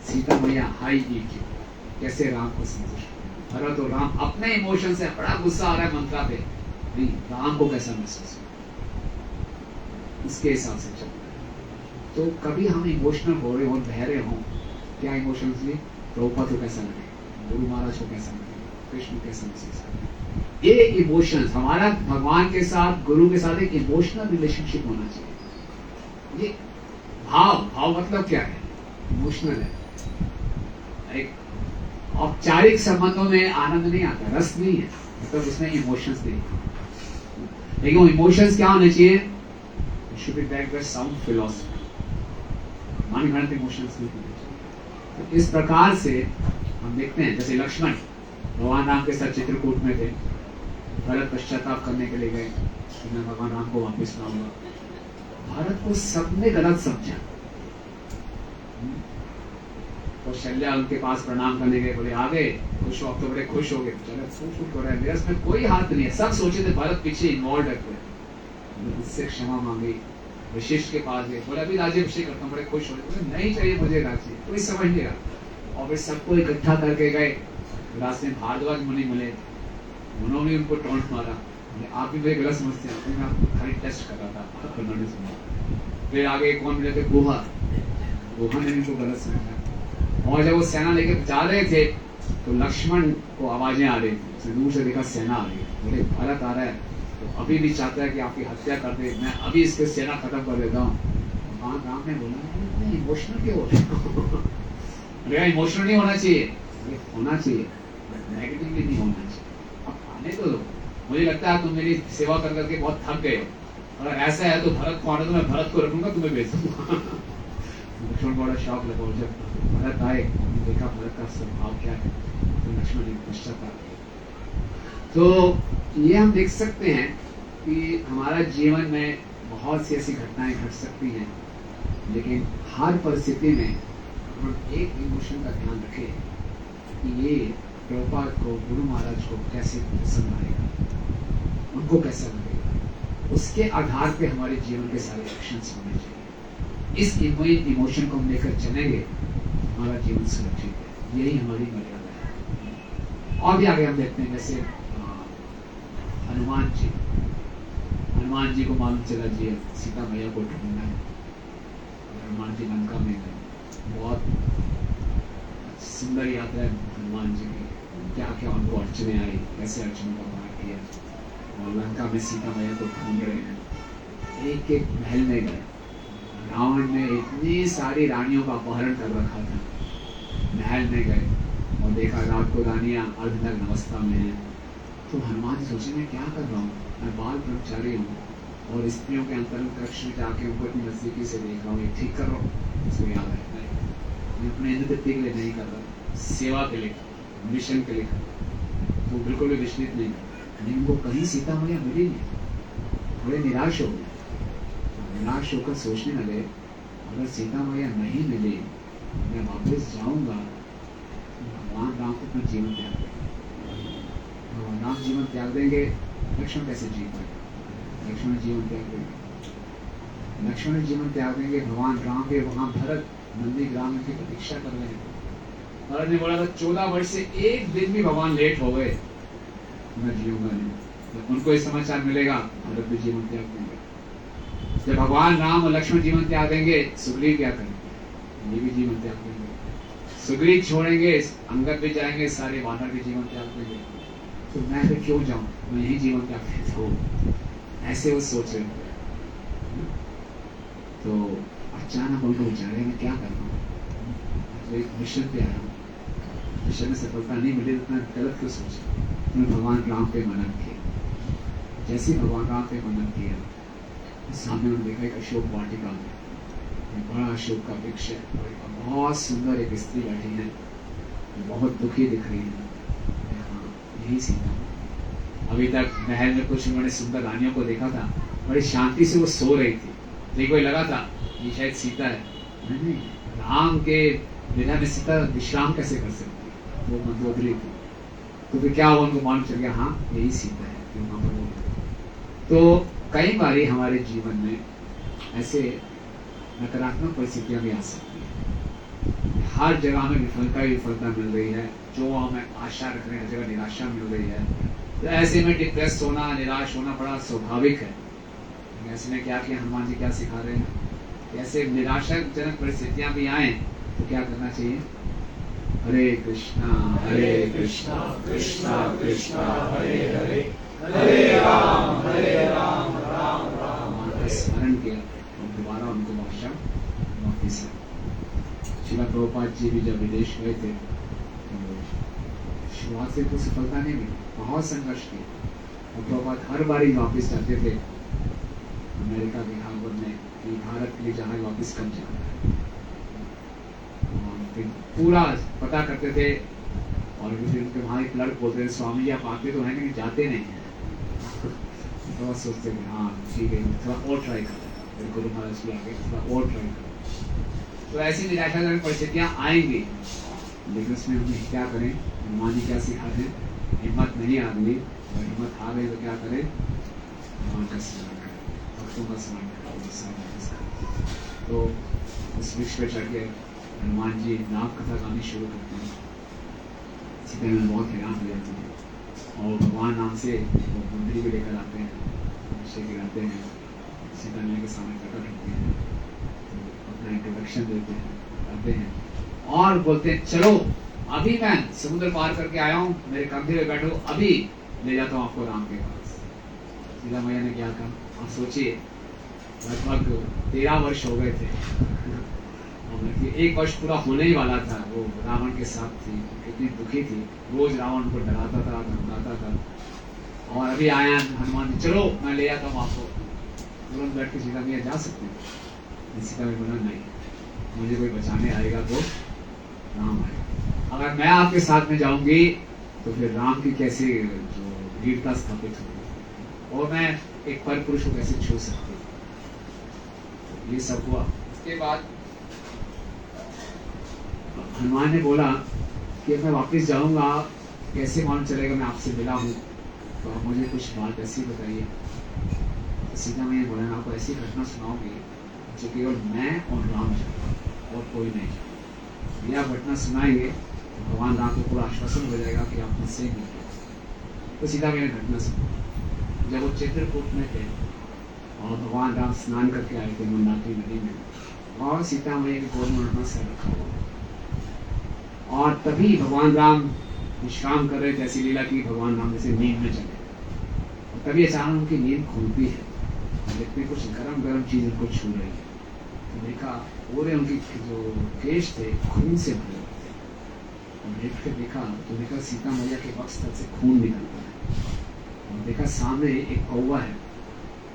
सीता मैया हाई EQ, कैसे राम को संतुष्ट। भरत और राम अपने इमोशन से, बड़ा गुस्सा आ रहा है मंत्रा पे, नहीं राम को कैसा महसूस हो, इसके हिसाब से चलता है। तो कभी हम इमोशनल हो रहे हो, बह रहे हो, क्या इमोशनली प्रभुपाद को कैसा लगे, गुरु महाराज को कैसा लगे, कृष्ण कैसा महसूस करें। ये इमोशंस हमारा भगवान के साथ, गुरु के साथ एक इमोशनल रिलेशनशिप होना चाहिए। ये भाव मतलब क्या है? इमोशनल है। एक औपचारिक संबंधों में आनंद नहीं आता, रस नहीं है, मतलब उसमें इमोशंस नहीं। लेकिन वो इमोशंस क्या होने चाहिए? Should be backed by sound philosophy. मन गणित इमोशंस नहीं होने चाहिए। तो इस प्रकार से हम देखते हैं, जैसे लक्ष्मण भगवान राम के साथ चित्रकूट में थे, भरत पश्चाताप करने के लिए गए कि मैं भगवान राम को वापस लाऊंगा। भारत को सबने गलत समझा, तो शल्या उनके पास प्रणाम करने गए, बोले आ गए, खुश हो, अब तो बड़े खुश हो गए। चलो खुश हो रहा है, मेरा इसमें कोई हाथ नहीं है। सब सोचे थे भारत पीछे इन्वॉल्व है, उससे क्षमा मांगी, वशिष्ठ के पास गए, बोले अभी राज्याभिषेक करता हूँ, बड़े खुश हो रहे, नहीं चाहिए मुझे राज्य, कोई समझ नहीं रहा। और फिर सबको इकट्ठा करके गए, रास्ते में भारद्वाज मुनि मिले, उन्होंने उनको टोंट मारा, आप भी मुझे गलत समझते हैं, मैं आपको खाली टेस्ट कर रहा था, उन्होंने सुना। फिर आगे कौन मिले थे? गुहा ने इनको गलत समझा। और जब वो सेना लेकर जा रहे थे तो लक्ष्मण को आवाजें आ रही थी, दूर से देखा सेना आ रही है, बोले भारत आ रहा है, तो अभी भी चाहता है कि आपकी हत्या कर दे, मैं अभी इसके सेना खत्म कर देता हूँ। राम ने बोला इमोशनल क्यों हो? इमोशनल नहीं होना चाहिए, होना चाहिए, नेगेटिवली नहीं होना चाहिए। अब आने तो दो, मुझे लगता है तुम मेरी सेवा कर करके बहुत थक गए हो, अगर ऐसा है तो भरत को आने दो, मैं भरत को रखूंगा, तुम्हें भेज दूंगा। लक्ष्मण बड़ा शौक लगा, जब भरत आए, देखा भरत का स्वभाव क्या है, तो लक्ष्मण ने पश्चाताप किया। तो ये हम देख सकते हैं कि हमारा जीवन में बहुत सी ऐसी घटनाएं घट सकती हैं, लेकिन हर परिस्थिति में हम एक इमोशन का ध्यान रखें कि ये प्रभुपाद को, गुरु महाराज को कैसे पसंद आएगा, उनको कैसा लगेगा, उसके आधार पे हमारे जीवन के सारे एक्शंस होने चाहिए। इस इमोशन को हम लेकर चलेंगे, हमारा जीवन सुरक्षित है। यही हमारी मर्यादा है। और भी आगे हम देखते हैं, जैसे हनुमान जी को मालूम चला जी सीता मैया को ढूंढना है, हनुमान जी लंका में गए। बहुत सुंदर यात्रा है हनुमान जी की, क्या क्या उनको अड़चने आई, कैसे अड़चनों का पार किया, और लंका में सीता मैया को ढूंढ रहे हैं। एक एक महल में गए, रावण ने इतनी सारी रानियों का अपहरण कर रखा था। महल में गए और देखा रात को रानियां अर्धनग्न अवस्था में हैं। तो हनुमान जी सोचे मैं क्या कर रहा हूँ, मैं बाल ब्रह्मचारी हूँ और स्त्रियों के अंतरंग कक्ष में जाके उनको इतनी नजदीकी से देख रहा हूँ, ये ठीक कर रहा हूँ। इसको याद है मैं अपने इंद्र तृप्ति के लिए नहीं कर रहा, सेवा के लिए, मिशन के लिए कर रहा। तो बिल्कुल भी विचलित नहीं कर, नहीं उनको कहीं सीता मैया मिली नहीं। थोड़े निराश हो गए, निराश होकर सोचने लगे अगर सीता मैया नहीं मिली, मैं वापस जाऊंगा, भगवान राम को अपना जीवन त्याग देंगे। भगवान राम जीवन त्याग देंगे, लक्ष्मण कैसे जी पाएगा? लक्ष्मण जीवन त्याग देंगे, लक्ष्मण जीवन त्याग देंगे, भगवान राम के वहां भरत नंदी ग्राम में प्रतीक्षा कर रहे हैं। भरत ने बोला था 14 वर्ष से एक दिन भी भगवान लेट हो गए, मैं जीऊंगा नहीं। जब उनको ये समाचार मिलेगा, भरत भी जीवन त्याग देंगे। जब भगवान राम और लक्ष्मण जीवन त्याग देंगे, सुग्रीव क्या करेंगे? ये भी जीवन त्याग देंगे। सुग्रीव छोड़ेंगे, अंगद भी जाएंगे, सारे वानर भी जीवन त्याग देंगे। तो मैं फिर क्यों जाऊं, मैं यही जीवन त्याग हूँ। ऐसे वो सोच रहे थे। तो अचानक उनको विचारे मैं क्या कर रहा हूँ, तो एक मिशन पे आया हूँ, मिशन में सफलता नहीं मिली तो इतना गलत क्यों सोचा। उन्होंने भगवान राम पे मनन किया। जैसे ही भगवान राम पे मनन किया, सामने उन्होंने देखा एक अशोक वाटिका में बड़ा अशोक का वृक्ष है, बहुत सुंदर एक स्त्री बैठी है, बहुत दुखी दिख रही है। हाँ, यही सीता। अभी तक महल में कुछ उन्होंने सुंदर रानियों को देखा था, बड़ी शांति से वो सो रही थी, तो कोई लगा था ये शायद सीता है। नहीं, राम के बिना में सीता विश्राम कैसे कर सकती, वो मंदोदरी थी। तो फिर क्या हुआ, उनको मालूम चल गया हाँ यही सीता है, वहां पर वो। तो कई बार हमारे जीवन में ऐसे नकारात्मक परिस्थितियां भी आ सकती है। हर जगह हमें विफलता ही विफलता मिल रही है, जो हमें आशा रख रहे हैं हर जगह निराशा मिल रही है। तो ऐसे में डिप्रेस होना, निराश होना बड़ा स्वाभाविक है। ऐसे में क्या किया, हनुमान जी क्या सिखा रहे हैं, ऐसे निराशाजनक परिस्थितियां भी आए तो क्या करना चाहिए? हरे कृष्णा कृष्णा कृष्णा हरे हरे, हरे राम राम राम का स्मरण किया और दोबारा उनको भाषा वापिस आई। श्रील प्रभुपाद जी भी जब विदेश गए थे तो शुरुआत से तो सफलता नहीं मिली, बहुत संघर्ष किया। और प्रभुपाद हर बार ही वापिस जाते थे अमेरिका के हार्वर्ड में कि भारत के लिए जहाज वापिस कब जाना है, फिर पूरा पता करते थे। और फिर उनके वहाँ एक क्लर्क बोलते थे स्वामी जी आप आते तो हैं लेकिन जाते नहीं हैं। तो सोचते थे हाँ ठीक है थोड़ा और ट्राई करते हैं, गुरु महाराज के आगे थोड़ा और ट्राई करते। तो ऐसी निराशाजनक परिस्थितियाँ आएंगी, लेकिन उसमें हम क्या करें, हनुमान जी क्या सिखाते हैं, हिम्मत नहीं आ गई और हिम्मत आ गई तो क्या करें, भगवान का स्मरण करें, भक्तों का स्मरण करें। तो उस वृक्ष पर चढ़ के हनुमान जी नाम कथा गानी शुरू करते हैं। सीता में बहुत हैरान हो जाती है और भगवान नाम से वो मुंदरी भी लेकर आते हैं, अभिषेक गिराते हैं, सीता मैया के सामने प्रकट होते हैं, तो अपना इंट्रोडक्शन देते हैं, आते हैं और बोलते हैं चलो अभी मैं समुद्र पार करके आया हूँ, मेरे कंधे पे बैठो, अभी ले जाता हूँ आपको राम के पास। सीता मैया ने क्या कहा, आप सोचिए लगभग 13 वर्ष हो गए थे, एक वर्ष पूरा होने ही वाला था, वो रावण के साथ थी, कितनी दुखी थी, रोज रावण को डराता था, धमकाता था। और अभी आया हनुमान जी, चलो मैं ले आता हूँ आपको। तुरंत बैठ के सीता मैया जा सकते हैं, सीता मैया बोला नहीं, मुझे कोई बचाने आएगा तो राम आएगा, अगर मैं आपके साथ में जाऊंगी तो फिर राम की कैसे जो वीरता स्थापित होगी। और मैं एक पर पुरुष को कैसे छू सकती है। ये सब हुआ। उसके बाद हनुमान ने बोला कि मैं वापस जाऊंगा, कैसे मालूम चलेगा मैं आपसे मिला हूँ, तो आप मुझे कुछ बात ऐसी बताइए। तो सीता मैया बोला, मैं आपको ऐसी घटना सुनाऊंगी जो केवल मैं और राम जानते और कोई नहीं जानता। यह घटना सुनाएंगे तो भगवान राम को पूरा आश्वासन हो जाएगा कि आप मुझसे मिल गए। तो सीता मैया घटना सुना। जब वो चित्रकूट में थे और भगवान राम स्नान करके आए थे मंदाकिनी नदी में, और सीता मैया के गोद में उन्होंने सर रखा हुआ, और तभी भगवान राम विश्राम कर रहे थे। ऐसी लीला की भगवान राम जैसे नींद में चले, और तभी अचानक उनकी नींद खुलती है, देखते कुछ गरम गरम चीज उनको छू रही है। तो देखा पूरे उनकी जो केश थे खून से भरे हुए थे, और देख के देखा तो देखा सीता मैया के वक्ष तक से खून निकलता है, और देखा सामने एक कौवा है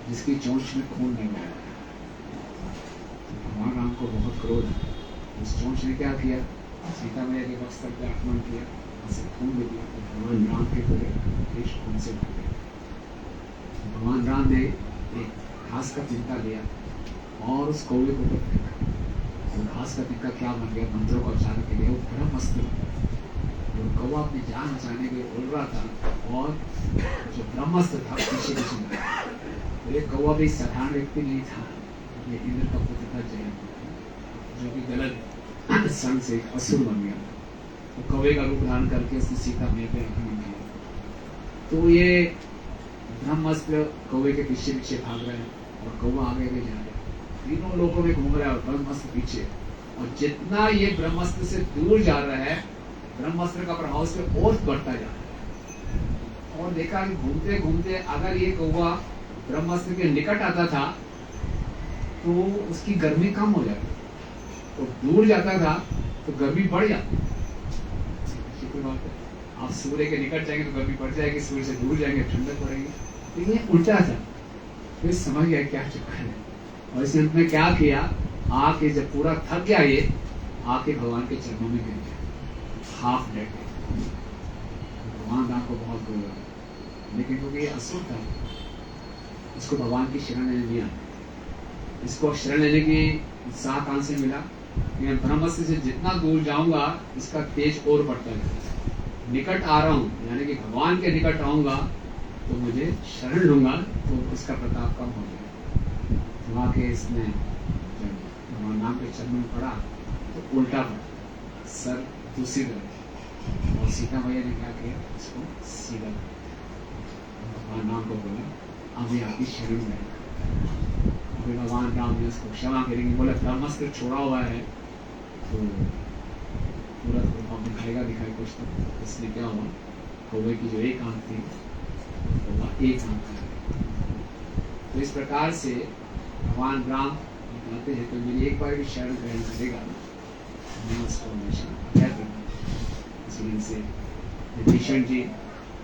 जिसकी चोंच में खून निकल रहा है। तो भगवान राम को बहुत क्रोध है। उस चोंच ने क्या किया, सीता मैया के वक्ष तक पे आक्रमण किया, उसे खून दे दिया, तो भगवान राम के पूरे केश खून से भर गए। भगवान राम ने एक घास का तिनका लिया और उस कौवे को ऊपर फेंका। वो घास का तिनका क्या बन गया, मंत्रों को उच्चारण के लिए वो ब्रह्मास्त्र बन गया। वो कौवा अपनी जान बचाने के लिए उड़ रहा था, और जो ब्रह्मास्त्र था पीछे पीछे लगा। ये कौवा भी साधारण व्यक्ति नहीं था, ये इंद्र का पुत्र था जयंत, जो कि गलत संग से असुर बन गया। तो कौवे का रूप धारण करके उसने सीता मैया पे आक्रमण किया। तो ये ब्रह्मास्त्र कौवे के पीछे पीछे भाग रहे हैं, और कौवा आगे आगे जा रहा है, तीनों लोगों में घूम रहा है, और ब्रह्मास्त्र पीछे। और जितना ये ब्रह्मास्त्र से दूर जा रहा है, ब्रह्मास्त्र का प्रभाव उस पर और बढ़ता जा रहा है। और देखा कि घूमते घूमते अगर ये कौवा ब्रह्मास्त्र के निकट आता था तो उसकी गर्मी कम हो जाती, तो दूर जाता था तो गर्मी बढ़ जाती। आप सूर्य के निकट जाएंगे तो गर्मी बढ़ जाएगी, सूर्य से दूर जाएंगे ठंडक पड़ेगी। लेकिन ये उल्टा था। फिर समझ गया क्या चक्कर है, और इसने अंत में क्या किया, आके जब पूरा थक गया ये, आके भगवान के चरणों में गिर गया, हाफ डेड। भगवान राम को बहुत क्रोध आया, लेकिन क्योंकि ये असुर था, इसको भगवान की शरण लेने नहीं आती। इसको शरण लेने की उत्साह कहां से मिला, मैं ब्रह्मास्त्र से जितना दूर जाऊंगा इसका तेज और बढ़ता जाएगा। निकट आ रहा हूं, यानी कि भगवान के निकट आऊंगा तो मुझे शरण लूंगा तो उसका प्रताप कम हो जाएगा। वहां के इसने जब भगवान राम के चरणों में पड़ा तो उल्टा पड़ा, सर दूसरी तरफ, और सीता मैया ने क्या किया, इसको सीधा भगवान राम को बोला, अभी आपकी शरण में। फिर भगवान राम ने उसको क्षमा करेंगे, बोला ब्रह्मास्त्र छोड़ा हुआ है तो पूरा दिखाई कुछ। तो इसलिए क्या हुआ, कौवे की जो एक आंख थी कौवा एक आंख था। तो इस प्रकार से भगवान राम बताते हैं तो मेरी एक बार भी शरण ग्रहण करेगा मैं उसको हमेशा क्या करूँगा। इसलिए से विभीषण जी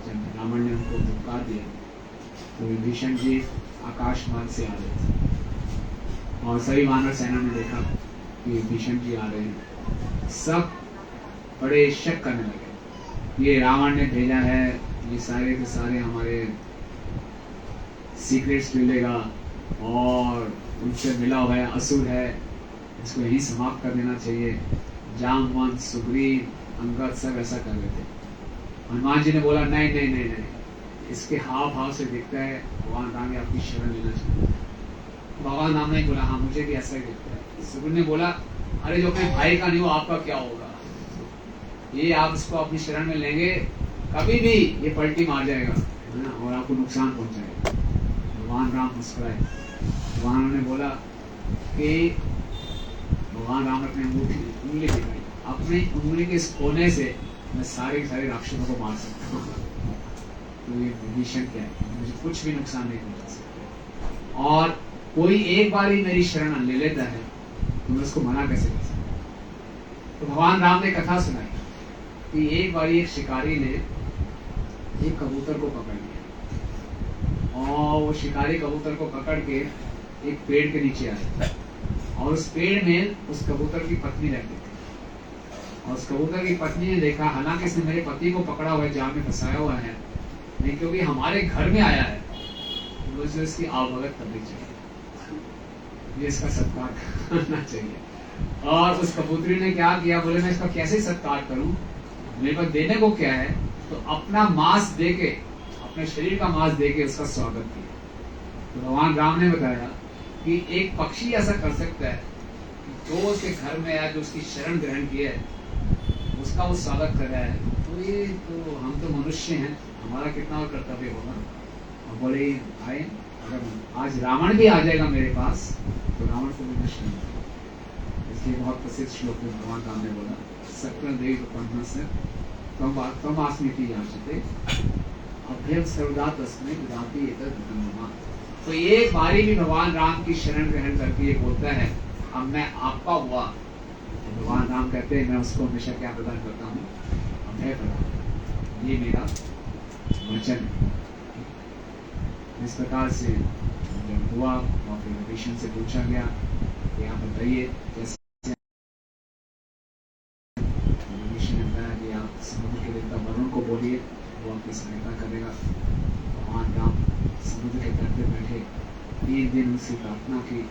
जब रावण ने उनको धमका दिया तो विभीषण जी आकाश मार्ग से आ रहे थे, और सभी वानर सेना ने देखा कि विभीषण जी आ रहे हैं, सब बड़े शक करने लगे, ये रावण ने भेजा है, ये सारे के सारे हमारे सीक्रेट्स मिलेगा, और उनसे मिला हुआ है, असुर है, इसको यही समाप्त कर देना चाहिए। जामवंत, सुग्रीव, अंगद सब ऐसा कर रहे थे। हनुमान जी ने बोला नहीं नहीं नहीं नहीं, इसके हाव भाव से दिखता है भगवान राम आपकी शरण लेना चाहिए। भगवान राम ने बोला हाँ मुझे भी ऐसा ही दिखता है। सुग्रीव ने बोला अरे जो अपने भाई का नहीं हो आपका क्या होगा, ये आप इसको अपनी शरण में लेंगे कभी भी ये पलटी मार जाएगा है ना, और आपको नुकसान पहुंचाएगा। भगवान राम मुस्कुराए। भगवान ने बोला कि भगवान राम ने अपनी उंगली दिखाई, अपनी उंगली के इस कोने से मैं सारे राक्षसों को मार सकता हूँ। तो ये विभीषण क्या है, मुझे कुछ भी नुकसान नहीं पहुंचा सकता, और कोई एक बार ही मेरी शरण ले लेता है तो मैं उसको मना कैसे कर सकता। तो भगवान राम ने कथा सुनाई कि एक बार एक शिकारी ने एक कबूतर को पकड़ लिया, और वो शिकारी कबूतर को पकड़ के एक पेड़ के नीचे आया, और उस पेड़ में उस कबूतर की पत्नी रहती थी। और उस कबूतर की पत्नी ने देखा हालांकि इसने मेरे पति को पकड़ा हुआ है, जाल में फंसाया हुआ है, नहीं क्योंकि हमारे घर में आया है मुझे इसकी आवभगत करनी चाहिए, ये इसका सत्कार करना चाहिए। और उस कबूतरी ने क्या किया, बोले मैं इसका कैसे सत्कार करूं, मेरे पास देने को क्या है, तो अपना मांस दे के, अपने शरीर का मांस दे के उसका स्वागत किया। तो भगवान राम ने बताया कि एक पक्षी ऐसा कर सकता है कि जो उसके घर में आया, जो उसकी शरण ग्रहण की है, उसका वो स्वागत कर रहा है, तो ये तो हम तो मनुष्य हैं, हमारा कितना और कर्तव्य होगा। और बोले भाई अगर आज रावण भी आ जाएगा मेरे पास तो रावण को भी नष्ट नहीं होगा। इसलिए बहुत प्रसिद्ध श्लोक में भगवान राम ने बोला सकल देव पंथ से तम आस्मिति याचते अभ्यम सर्वदा तस्मै विदाति एतद् विक्रममा। तो एक बारी भी भगवान राम की शरण ग्रहण करके ये बोलता है अब मैं आपका हुआ, तो भगवान राम कहते हैं मैं उसको हमेशा क्या प्रदान करता हूँ, अभय प्रदान, ये मेरा वचन है। इस प्रकार से जब हुआ और फिर विष्णु से पूछा गया कि आप बताइए कैसे, विष्णु ने बताया कि आप समुद्र के देवता वरुण को बोलिए, वो आपकी सहायता करेगा। भगवान राम समुद्र के तट पर बैठे 3 दिन उसकी प्रार्थना की,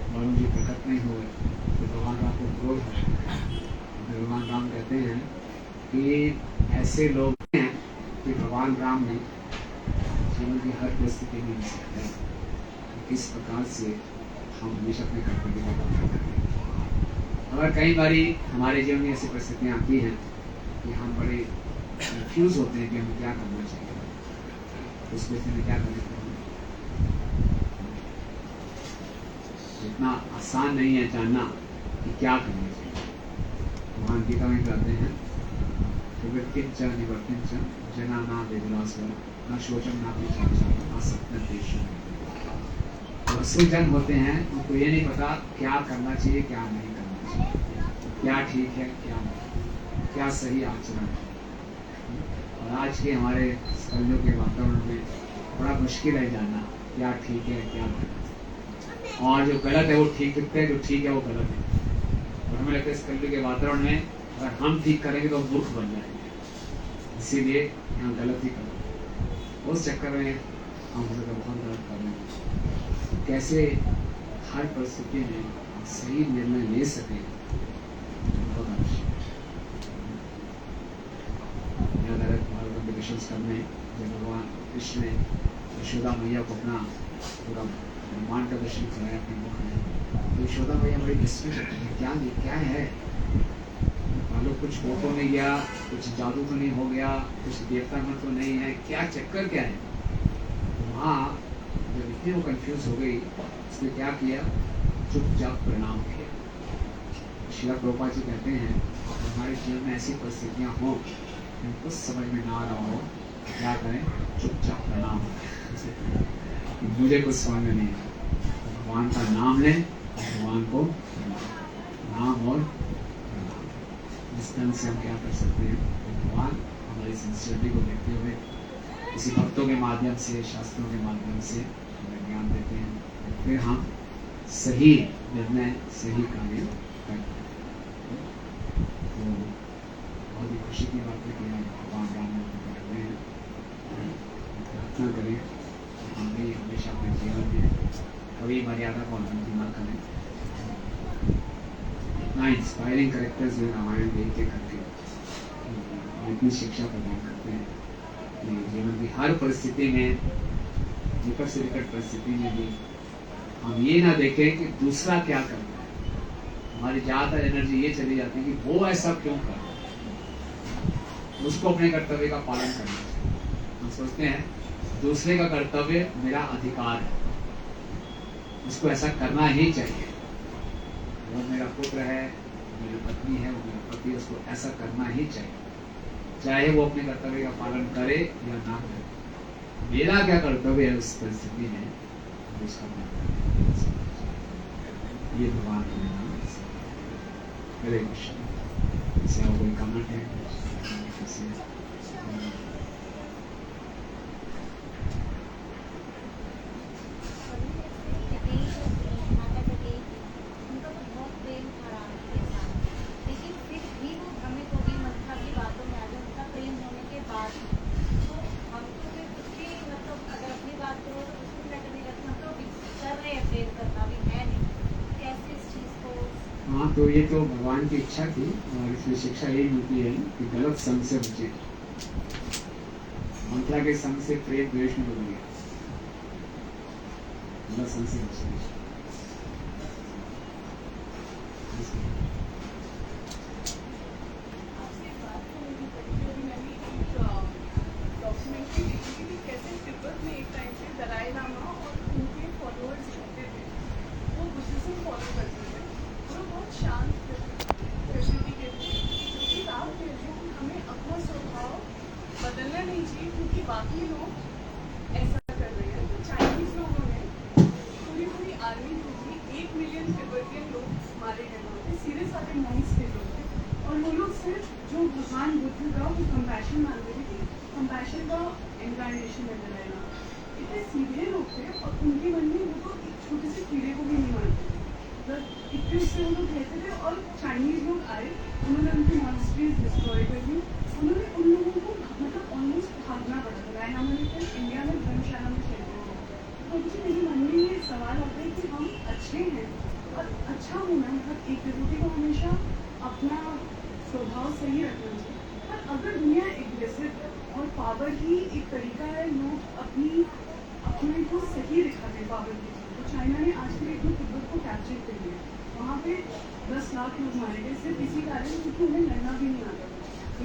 वरुण जी प्रकट नहीं हुए, तो भगवान राम को क्रोध है। भगवान राम कहते हैं कि ऐसे लोग हैं कि भगवान राम ने जीवन की हर परिस्थिति में सिखाया किस प्रकार से हम हमेशा अपने कर्तव्य का पालन करें। अगर कई बारी हमारे जीवन में ऐसी परिस्थितियाँ आती हैं कि हम बड़े कंफ्यूज होते हैं कि हमें क्या करना चाहिए, उस स्थिति में क्या करना चाहिए, इतना आसान नहीं है जानना कि क्या करना चाहिए। भगवान गीता में कहते हैं प्रवृत्तिंच निवर्तिंच जना ना वेदनास्वर न शोचम ना ना सत्य देश। जन होते हैं उनको ये नहीं पता क्या करना चाहिए क्या नहीं करना चाहिए, क्या ठीक है क्या नहीं, क्या सही आचरण है। और आज के हमारे कलियुग के वातावरण में बड़ा मुश्किल है जानना क्या ठीक है क्या गलत, और जो गलत है वो ठीक दिखता है, जो ठीक है वो गलत है। और हमें लगता है इस कलियुग के वातावरण में अगर हम ठीक करेंगे तो मूर्ख बन जाएंगे, इसीलिए यहाँ गलत ही करो। उस चक्कर में हम बहुत गलत कर रहे हैं। कैसे हर परिस्थिति में सही निर्णय ले सकें बहुत आवश्यक है। करने जब भगवान कृष्ण ने यशोदा मैया को अपना पूरा ब्रह्मांड का दर्शन कराया अपने मुख में, तो यशोदा मैया बड़ी विस्मित क्या है, मानो कुछ हो तो नहीं गया, कुछ जादू तो नहीं हो गया, कुछ देवता मन तो नहीं है, क्या चक्कर क्या है। वहाँ जब इतनी वो कंफ्यूज हो गई, उसने क्या किया, चुपचाप प्रणाम किया। श्रील प्रभुपाद जी कहते हैं हमारे जीवन में ऐसी परिस्थितियाँ हों कुछ समझ में ना आ रहा हो, क्या करें, चुपचाप प्रणाम मुझे कुछ समझ में नहीं आया, भगवान का नाम लें, भगवान को नाम और इस ढंग से हम क्या कर सकते हैं, भगवान हमारी सिंसियरिटी को देखते हुए किसी भक्तों के माध्यम से, शास्त्रों के माध्यम से हमें ज्ञान देते हैं, फिर हम सही निर्णय सही कार्य करते हैं। तो बहुत ही खुशी की बात है कि हम भगवान राम कर रहे हैं। प्रार्थना करें हम भी हमेशा अपने जीवन में कभी मर्यादा को उल्लंघन न करें। इतना इंस्पायरिंग करेक्टर्स जो रामायण देख के करके इतनी शिक्षा प्रदान करते हैं कि जीवन की हर परिस्थिति में, निकट से निकट परिस्थिति में भी हम ये ना देखें कि दूसरा क्या कर रहा है, हमारी ज़्यादातर एनर्जी ये चली जाती है कि वो ऐसा क्यों कर रहा है, उसको अपने कर्तव्य का पालन करना चाहिए। हम सोचते हैं दूसरे का कर्तव्य मेरा अधिकार है, उसको ऐसा करना ही चाहिए, वो मेरा पुत्र है, मेरी पत्नी है, वो मेरा पति, उसको ऐसा करना ही चाहिए, चाहे वो अपने कर्तव्य का पालन करे या ना करे। मेरा क्या कर्तव्य है उस परिस्थिति में, उसका ये भगवान को हरे कृष्ण। इससे और कोई कमेंट है? हाँ, तो ये तो भगवान की इच्छा थी और इसमें शिक्षा यही मिलती है कि गलत संग से बचे। मंत्रा के संग से प्रेम द्वेष में बन गया, गलत संग से बचे। बदलना नहीं चाहिए क्योंकि बाकी लोग ऐसा कर रहे हैं। तो चाइनीज लोगों ने पूरी आर्मी भेजी, 1 मिलियन तिब्बतियन लोग मारे गए वहाँ पे, सीधे साधे मॉन्क्स थे लोग। और वो लोग सिर्फ जो भगवान बुद्ध का वो कंपैशन मानते थे कि कंपैशन का इनकार्नेशन है दलाई, इतने सीधे लोग थे और उनके मन में वो तो एक छोटे से कीड़े को भी नहीं मानते थे। मतलब इतने उससे वो लोग कहते थे। और चाइनीज लोग आए, उन्होंने उनकी मॉन्स्ट्रीज डिस्ट्रॉय कर दी, उन्होंने उन लोगों को मतलब ऑलमोस्ट भागना पड़ा था। लाइन हमने फिर इंडिया में धर्मशाला में खेलते थे। तो मुझे मेरे मन में ये सवाल आता है कि हम अच्छे हैं और अच्छा होना, मतलब एक विभूति को हमेशा अपना स्वभाव सही रखना चाहिए। पर अगर दुनिया एग्रेसिव है और पावर ही एक तरीका है, लोग अपने को सही दिखाते हैं पावर की। तो चाइना ने आज के डेट में तिब्बत को कैप्चर कर लिया, वहाँ पे 10 लाख लोग मारे गए सिर्फ इसी कारण क्योंकि उन्हें लड़ना भी नहीं आता।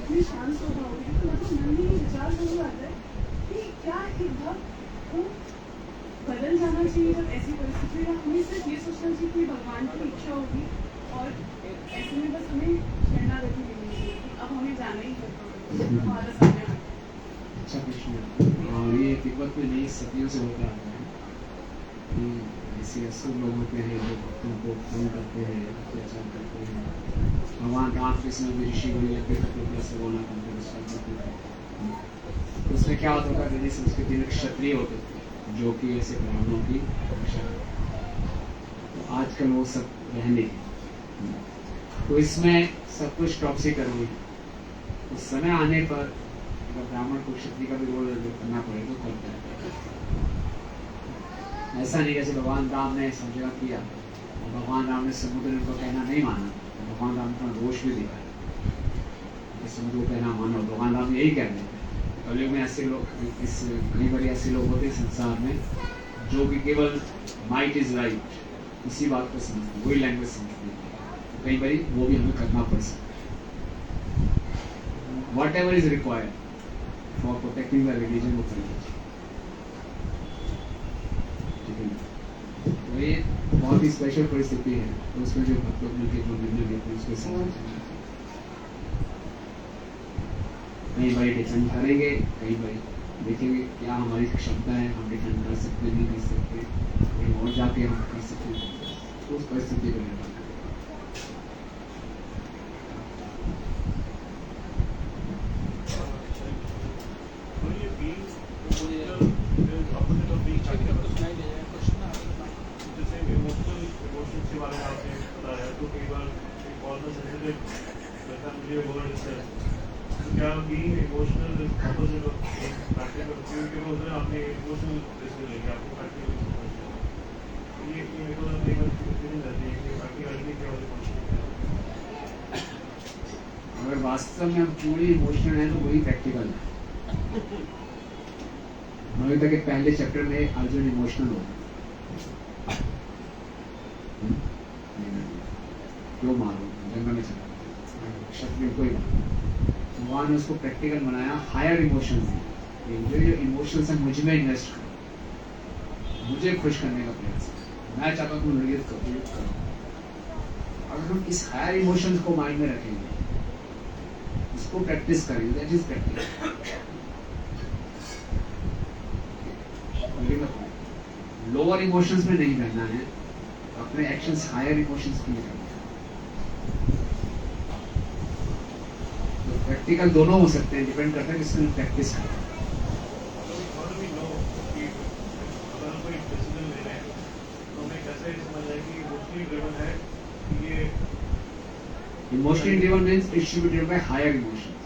इतनी शांत स्वभाव होगी तो मतलब मन में ये विचार जरूर आता है कि क्या एक भक्त को बदल जाना चाहिए जब ऐसी परिस्थिति में। हमें सिर्फ ये सोचना चाहिए कि भगवान की इच्छा होगी और ऐसे में बस हमें शरणागति देनी चाहिए कि अब हमें जाना ही है हमारा सामने। अच्छा प्रश्न। और ये तिब्बत में नहीं, सदियों से होता आता है कि ऐसे असुर लोग होते हैं जो भक्तों को फोन करते हैं, अत्याचार करते हैं। भगवान रामकृष्ण भी ऋषि बने लगे थे से बोलना करते थे। तो उसमें क्या होता था, यदि संस्कृति में क्षत्रिय होते थे जो कि ऐसे ब्राह्मणों की रक्षा करते। तो आजकल वो सब रहने, तो इसमें सब कुछ टॉक्सिक हुई। तो समय आने पर अगर ब्राह्मण को क्षत्रिय का भी रोल करना पड़े तो करता है। ऐसा नहीं जैसे भगवान राम ने समझौता किया और भगवान राम ने समुद्र को कहना नहीं माना, भगवान राम का दोष भी दिखाया, समुद्र को कहना मानो। भगवान राम यही कह रहे थे कलयुग में ऐसे लोग, कई बार ऐसे लोग होते हैं संसार में जो कि केवल माइट इज राइट, इसी बात को समझते हैं, वही लैंग्वेज समझते हैं। कई बार वो भी हमें करना पड़ सकता है। What ever is required for protecting the religion वो करना चाहिए। तो ये बहुत ही स्पेशल परिस्थिति है, तो उसमें जो भक्त लोग मिलकर जो निर्णय लेते हैं उसको समझना चाहिए। कई बार डिफेंड करेंगे, कई बार देखेंगे क्या हमारी क्षमता है, हम डिफेंड कर सकते नहीं कर सकते, कहीं और जाके हम कर सकते हैं, तो उस परिस्थिति को निर्भर करें। क्या being emotional is opposite of being practical? क्योंकि वो उसने आपने emotional डिसीजन लेंगे, आपको practical डिसीजन लेंगे। ये मेरे को नहीं रहती है कि practicality क्या होती है। अगर वास्तव में हम पूरी इमोशनल है तो वही प्रैक्टिकल है। नोबिता के पहले चैप्टर में अर्जुन इमोशनल हो, क्यों मारो, जंगल में चला क्षत्रिय को ही मारो। भगवान ने उसको प्रैक्टिकल बनाया, हायर इमोशन में जो इमोशंस है मुझ में इन्वेस्ट करो, मुझे खुश करने का प्रयास करो, मैं चाहता हूँ तुम निर्गित करो। अगर हम इस हायर इमोशंस को माइंड में रखेंगे, इसको प्रैक्टिस करेंगे, that is practice. Lower emotions में नहीं रहना है, अपने एक्शंस हायर इमोशंस के लिए करना है। प्रैक्टिकल दोनों हो सकते हैं, डिपेंड करता है किसमें प्रैक्टिस करें। Emotionally driven means it should be driven by higher emotions.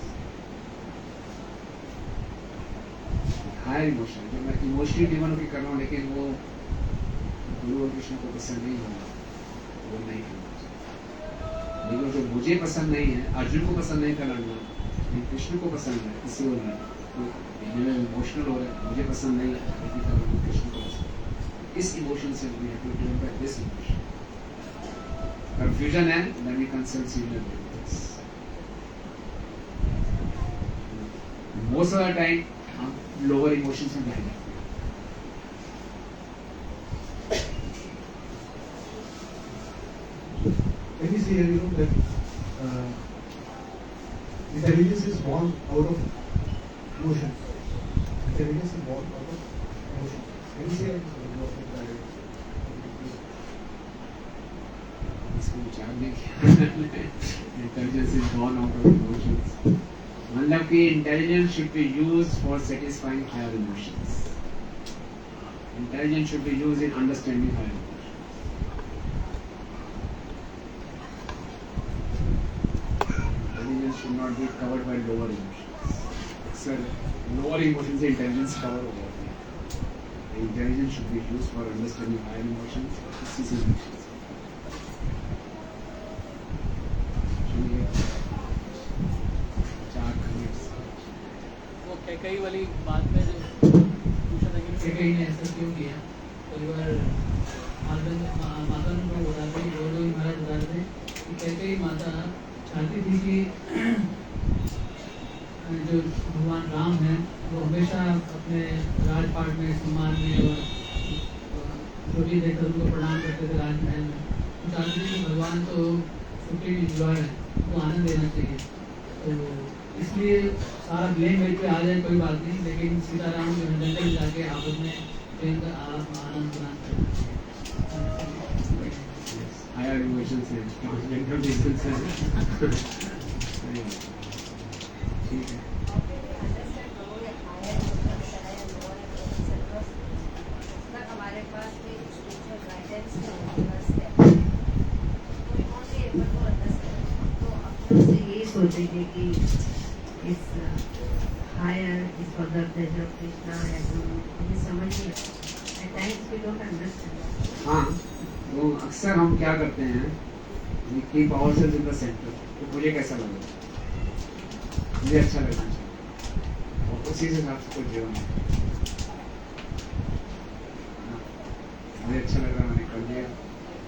Higher emotion. जब मैं इमोशनली driven होकर कर रहा हूँ लेकिन वो गुरु और कृष्ण को पसंद नहीं होगा, वो नहीं करना। लेकिन जो मुझे पसंद नहीं है, अर्जुन को पसंद नहीं था लड़ना, लेकिन कृष्ण को पसंद है, इसलिए वो लड़ा। तो मैं इमोशनल हो रहा है, मुझे पसंद नहीं है लेकिन तो कृष्ण को पसंद है। इस इमोशन से we have to deal with this emotion. Confusion है, then we consult senior. Most of the time हम लोअर इमोशंस में बह जाते हैं। When we say, that intelligence is born out of emotion. Intelligence is born out of emotion. When we say इसको विचारने की intelligence is born out of emotions. मतलब कि intelligence should be used for satisfying higher emotions. Intelligence should be used in understanding higher emotions. Intelligence should not be covered by lower emotions. Sir, lower emotions से intelligence cover हो जाती है। Intelligence should be used for understanding higher emotions, ceasing emotions. चलिए, 4 minutes। वो कैकई वाली बात में जो पूछा था कि कैकई ने ऐसा क्यों किया, कई बार माता ने बताते हैं, वो लोग महाराज बताते थे कि कैकई माता चाहती थी कि जो भगवान राम हैं वो हमेशा अपने राजपाट में, सम्मान में और जो भी देखकर उनको प्रणाम करते थे राजमहल में। तो चाहती थी कि भगवान तो छुट्टी एंजॉय है, तो आनंद लेना चाहिए। तो इसलिए सारा ब्लेम मेरे पे आ जाए कोई बात नहीं, लेकिन सीताराम जो है जंगल जाके आपस में प्रेम का आनंद प्रदान Higher emotions है, mental distance है। ठीक है। हमारे पास भी स्पिरिचुअल गाइडेंस है, तो अपने से यही सोचेंगे कि इस higher is for the pleasure of Krishna है, तो मुझे समझ नहीं आता। At times we don't understand. हाँ, तो अक्सर हम क्या करते हैं, keep ourselves in the centre. तो मुझे कैसा लगा, मुझे अच्छा लगना चाहिए और उसी से हिसाब से कुछ जीवन है। मुझे अच्छा लग रहा, मैंने कर दिया,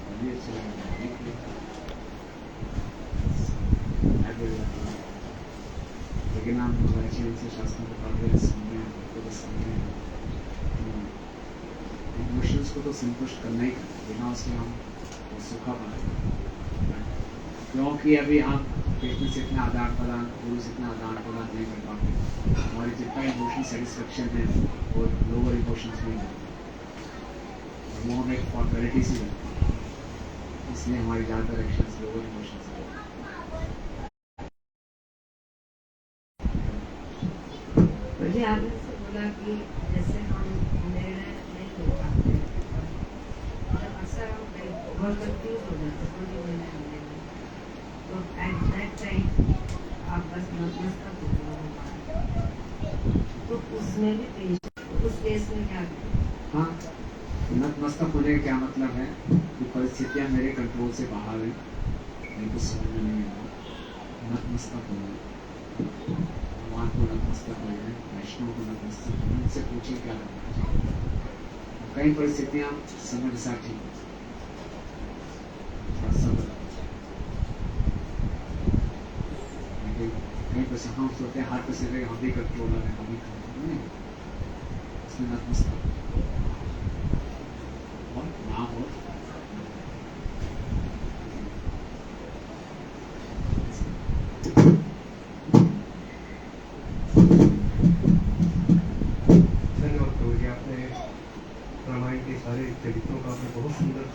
मुझे अच्छा लग रहा, लिख लिया। लेकिन आप अच्छे से शास्त्रों को पढ़ रहे हैं, सुन रहे हैं, तो बस सुन रहे हैं। इमोशंस को तो संतुष्ट करना ही करना, बिना उसके हम सूखा पाएंगे। क्योंकि अभी हम कृष्ण से इतना आदान प्रदान, गुरु से इतना आदान प्रदान नहीं कर पाते। हमारी जितना इमोशनल सेटिस्फेक्शन है वो लोअर इमोशंस में है, वो हमें फॉर्मेलिटी से लगती है, इसलिए हमारी ज़्यादातर एक्शंस लोअर इमोशंस है। मुझे आपने से बोला कि जैसे हम निर्णय नहीं ले पाते, जब अक्सर हम बहुत कंफ्यूज हो जाते हैं कोई निर्णय लेने में, तो एट दैट टाइम आप बस नतमस्तक हो जाओ। तो उसमें भी पेश, उस केस में क्या करें? हाँ, नतमस्तक होने का क्या मतलब है कि परिस्थितियाँ मेरे कंट्रोल से बाहर हैं, मेरे को समझ में नहीं आ रहा। नतमस्तक होना, भगवान को नतमस्तक हो जाए, वैष्णव को नतमस्तक हो जाए, उनसे पूछे क्या करना चाहिए। कई परिस्थितियाँ समझ साठी कहीं पर हम सोचते हैं हाथ पे से हम भी कंट्रोलर है, हम भी कंट्रोलर नहीं, इसमें नतमस्तक और ना हो। धन्यवाद प्रभु जी, आपने रामायण के सारे चरित्रों का आपने बहुत सुंदर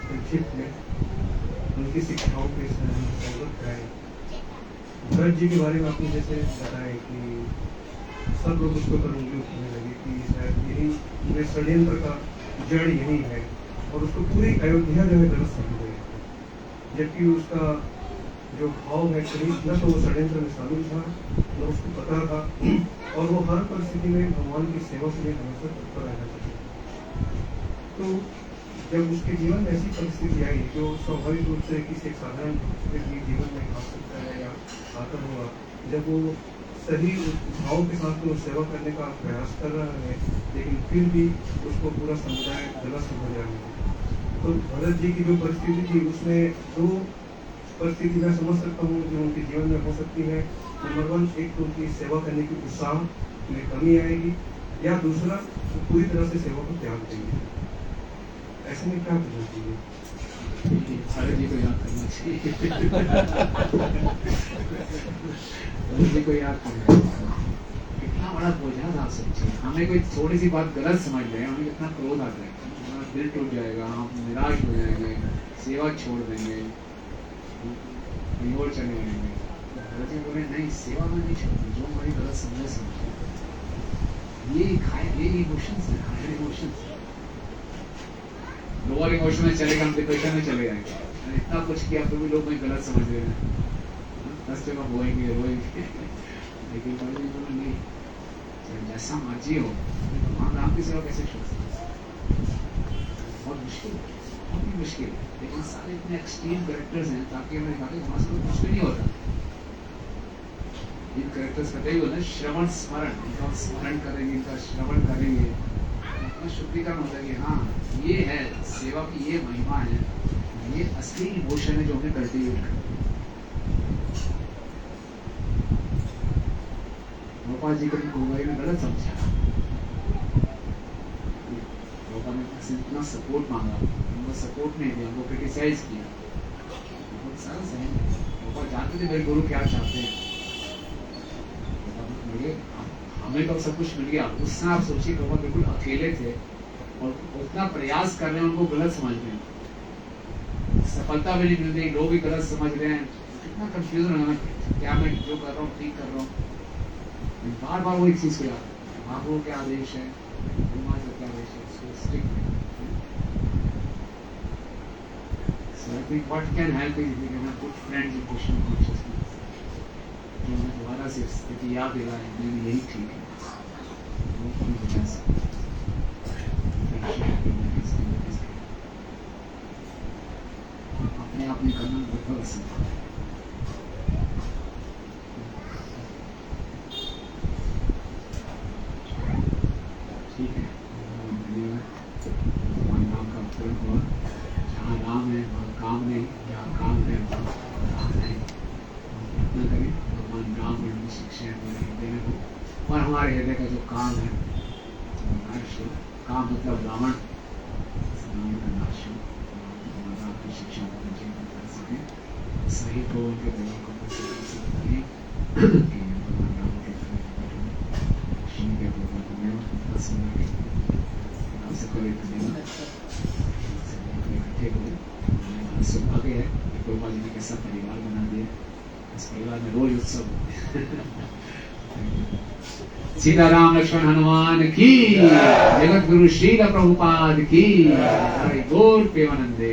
संक्षिप्त में उनकी शिक्षाओं के अवगत कराए। भरत जी के बारे में आपने जैसे बताया कि सब लोग उसके ऊपर उंगली उठाने लगे कि शायद यही पूरे षड्यंत्र का जड़ यही है, और उसको पूरी अयोध्या जो है गलत समझ गई, जबकि उसका जो भाव है करीब न तो वो षड्यंत्र में शामिल था, न उसको पता था, और वो हर परिस्थिति में भगवान की सेवा के लिए हमेशा तत्पर रहना चाहिए। तो जब उसके जीवन में ऐसी परिस्थिति आई जो स्वाभाविक रूप से किसी एक साधारण व्यक्ति के जीवन में आ सकता है या आता होगा, जब वो सही भाव के साथ वो सेवा करने का प्रयास कर रहा है, लेकिन फिर भी उसको पूरा समुदाय गलत समझ रहा है। तो भरत जी की जो परिस्थिति थी उसमें दो परिस्थिति मैं समझ सकता हूँ जो उनके जीवन में हो सकती है। नंबर 1, एक तो उनकी सेवा करने की उत्साह में कमी आएगी, या दूसरा वो पूरी तरह से सेवा को त्याग देंगे। ऐसे में क्या करना चाहिए? भरत जी को याद करना चाहिए। भरत जी को याद करना चाहिए। कितना बड़ा बोझा था सोचिए, हमें कोई थोड़ी सी बात गलत समझ ले, हमें कितना क्रोध आता है, हमारा दिल टूट जाएगा, हम निराश हो जाएंगे, सेवा छोड़ देंगे, कहीं और चले जाएंगे। भरत जी बोले नहीं, सेवा में नहीं छोड़ना, जो हमारी गलत समझे समझे। ये इमोशंस है, हायर इमोशंस। लोअर इमोशन में चलेगा, हम डिप्रेशन में चले जाएंगे। मैंने इतना कुछ किया तो भी लोग मुझे गलत समझ रहे हैं, 10 जगह रोएंगे। लेकिन भरत जी बोले नहीं, चाहे जैसा मर्जी हो, भगवान राम की सेवा कैसे छोड़ सकते? बहुत मुश्किल है, बहुत ही मुश्किल है। लेकिन सारे इतने एक्सट्रीम कैरेक्टर्स हैं ताकि हमें वहां से कुछ भी नहीं होता। इन कैरेक्टर्स का कई होता है श्रवण स्मरण, इनका स्मरण करेंगे, इनका श्रवण करेंगे, अपना शुद्धिकरण होता है कि हाँ ये है सेवा की, ये महिमा है, ये असली इमोशन है जो हमें कल्टीवेट करना। गोपाल जी को गोगाई ने गलत समझा, गोपाल ने इतना सपोर्ट मांगा, उनको सपोर्ट नहीं दिया, उनको क्रिटिसाइज किया। बहुत सारा सहन है। गोपाल जानते थे मेरे गुरु क्या चाहते हैं, हमें तो सब कुछ मिल गया। उस समय आप सोचिए गोपाल बिल्कुल अकेले थे और उतना प्रयास कर रहे हैं, उनको गलत समझ रहे हैं, सफलता भी नहीं मिल रही, लोग भी गलत समझ रहे हैं, कितना कंफ्यूजन है, क्या मैं जो कर रहा हूँ ठीक कर रहा हूँ। बार बार वही चीज को याद है, महाप्रभु क्या आदेश है, भगवान का क्या आदेश है, उसको स्टिक में। So I think what can help is if you can have good friends in Krishna consciousness, जो हमें दोबारा से स्थिति याद दिलाए, नहीं यही ठीक है, वो कोई वजह से अपने आप में करना बहुत आसान है। ठीक है, भगवान राम का अवतरण हुआ, जहाँ राम है वहाँ काम नहीं, जहाँ काम है वहाँ राम नहीं। प्रार्थना करें भगवान राम में शिक्षा हमारे हृदय में हो, और हमारे हृदय का जो काम है नाश हो। काम मतलब रावण का नाश हो, भगवान राम की शिक्षा को जीवन कर सके, सही को उनके दिलों को प्रसिद्ध करें कि भगवान राम के श्री के सौभाग्य है कि गोपाल जी ने कैसा परिवार बना दिया, इस परिवार में रोज उत्सव। सीताराम लक्ष्मण हनुमान की, जगत गुरु श्रील प्रभुपाद की, हरि बोल प्रेमानंदे।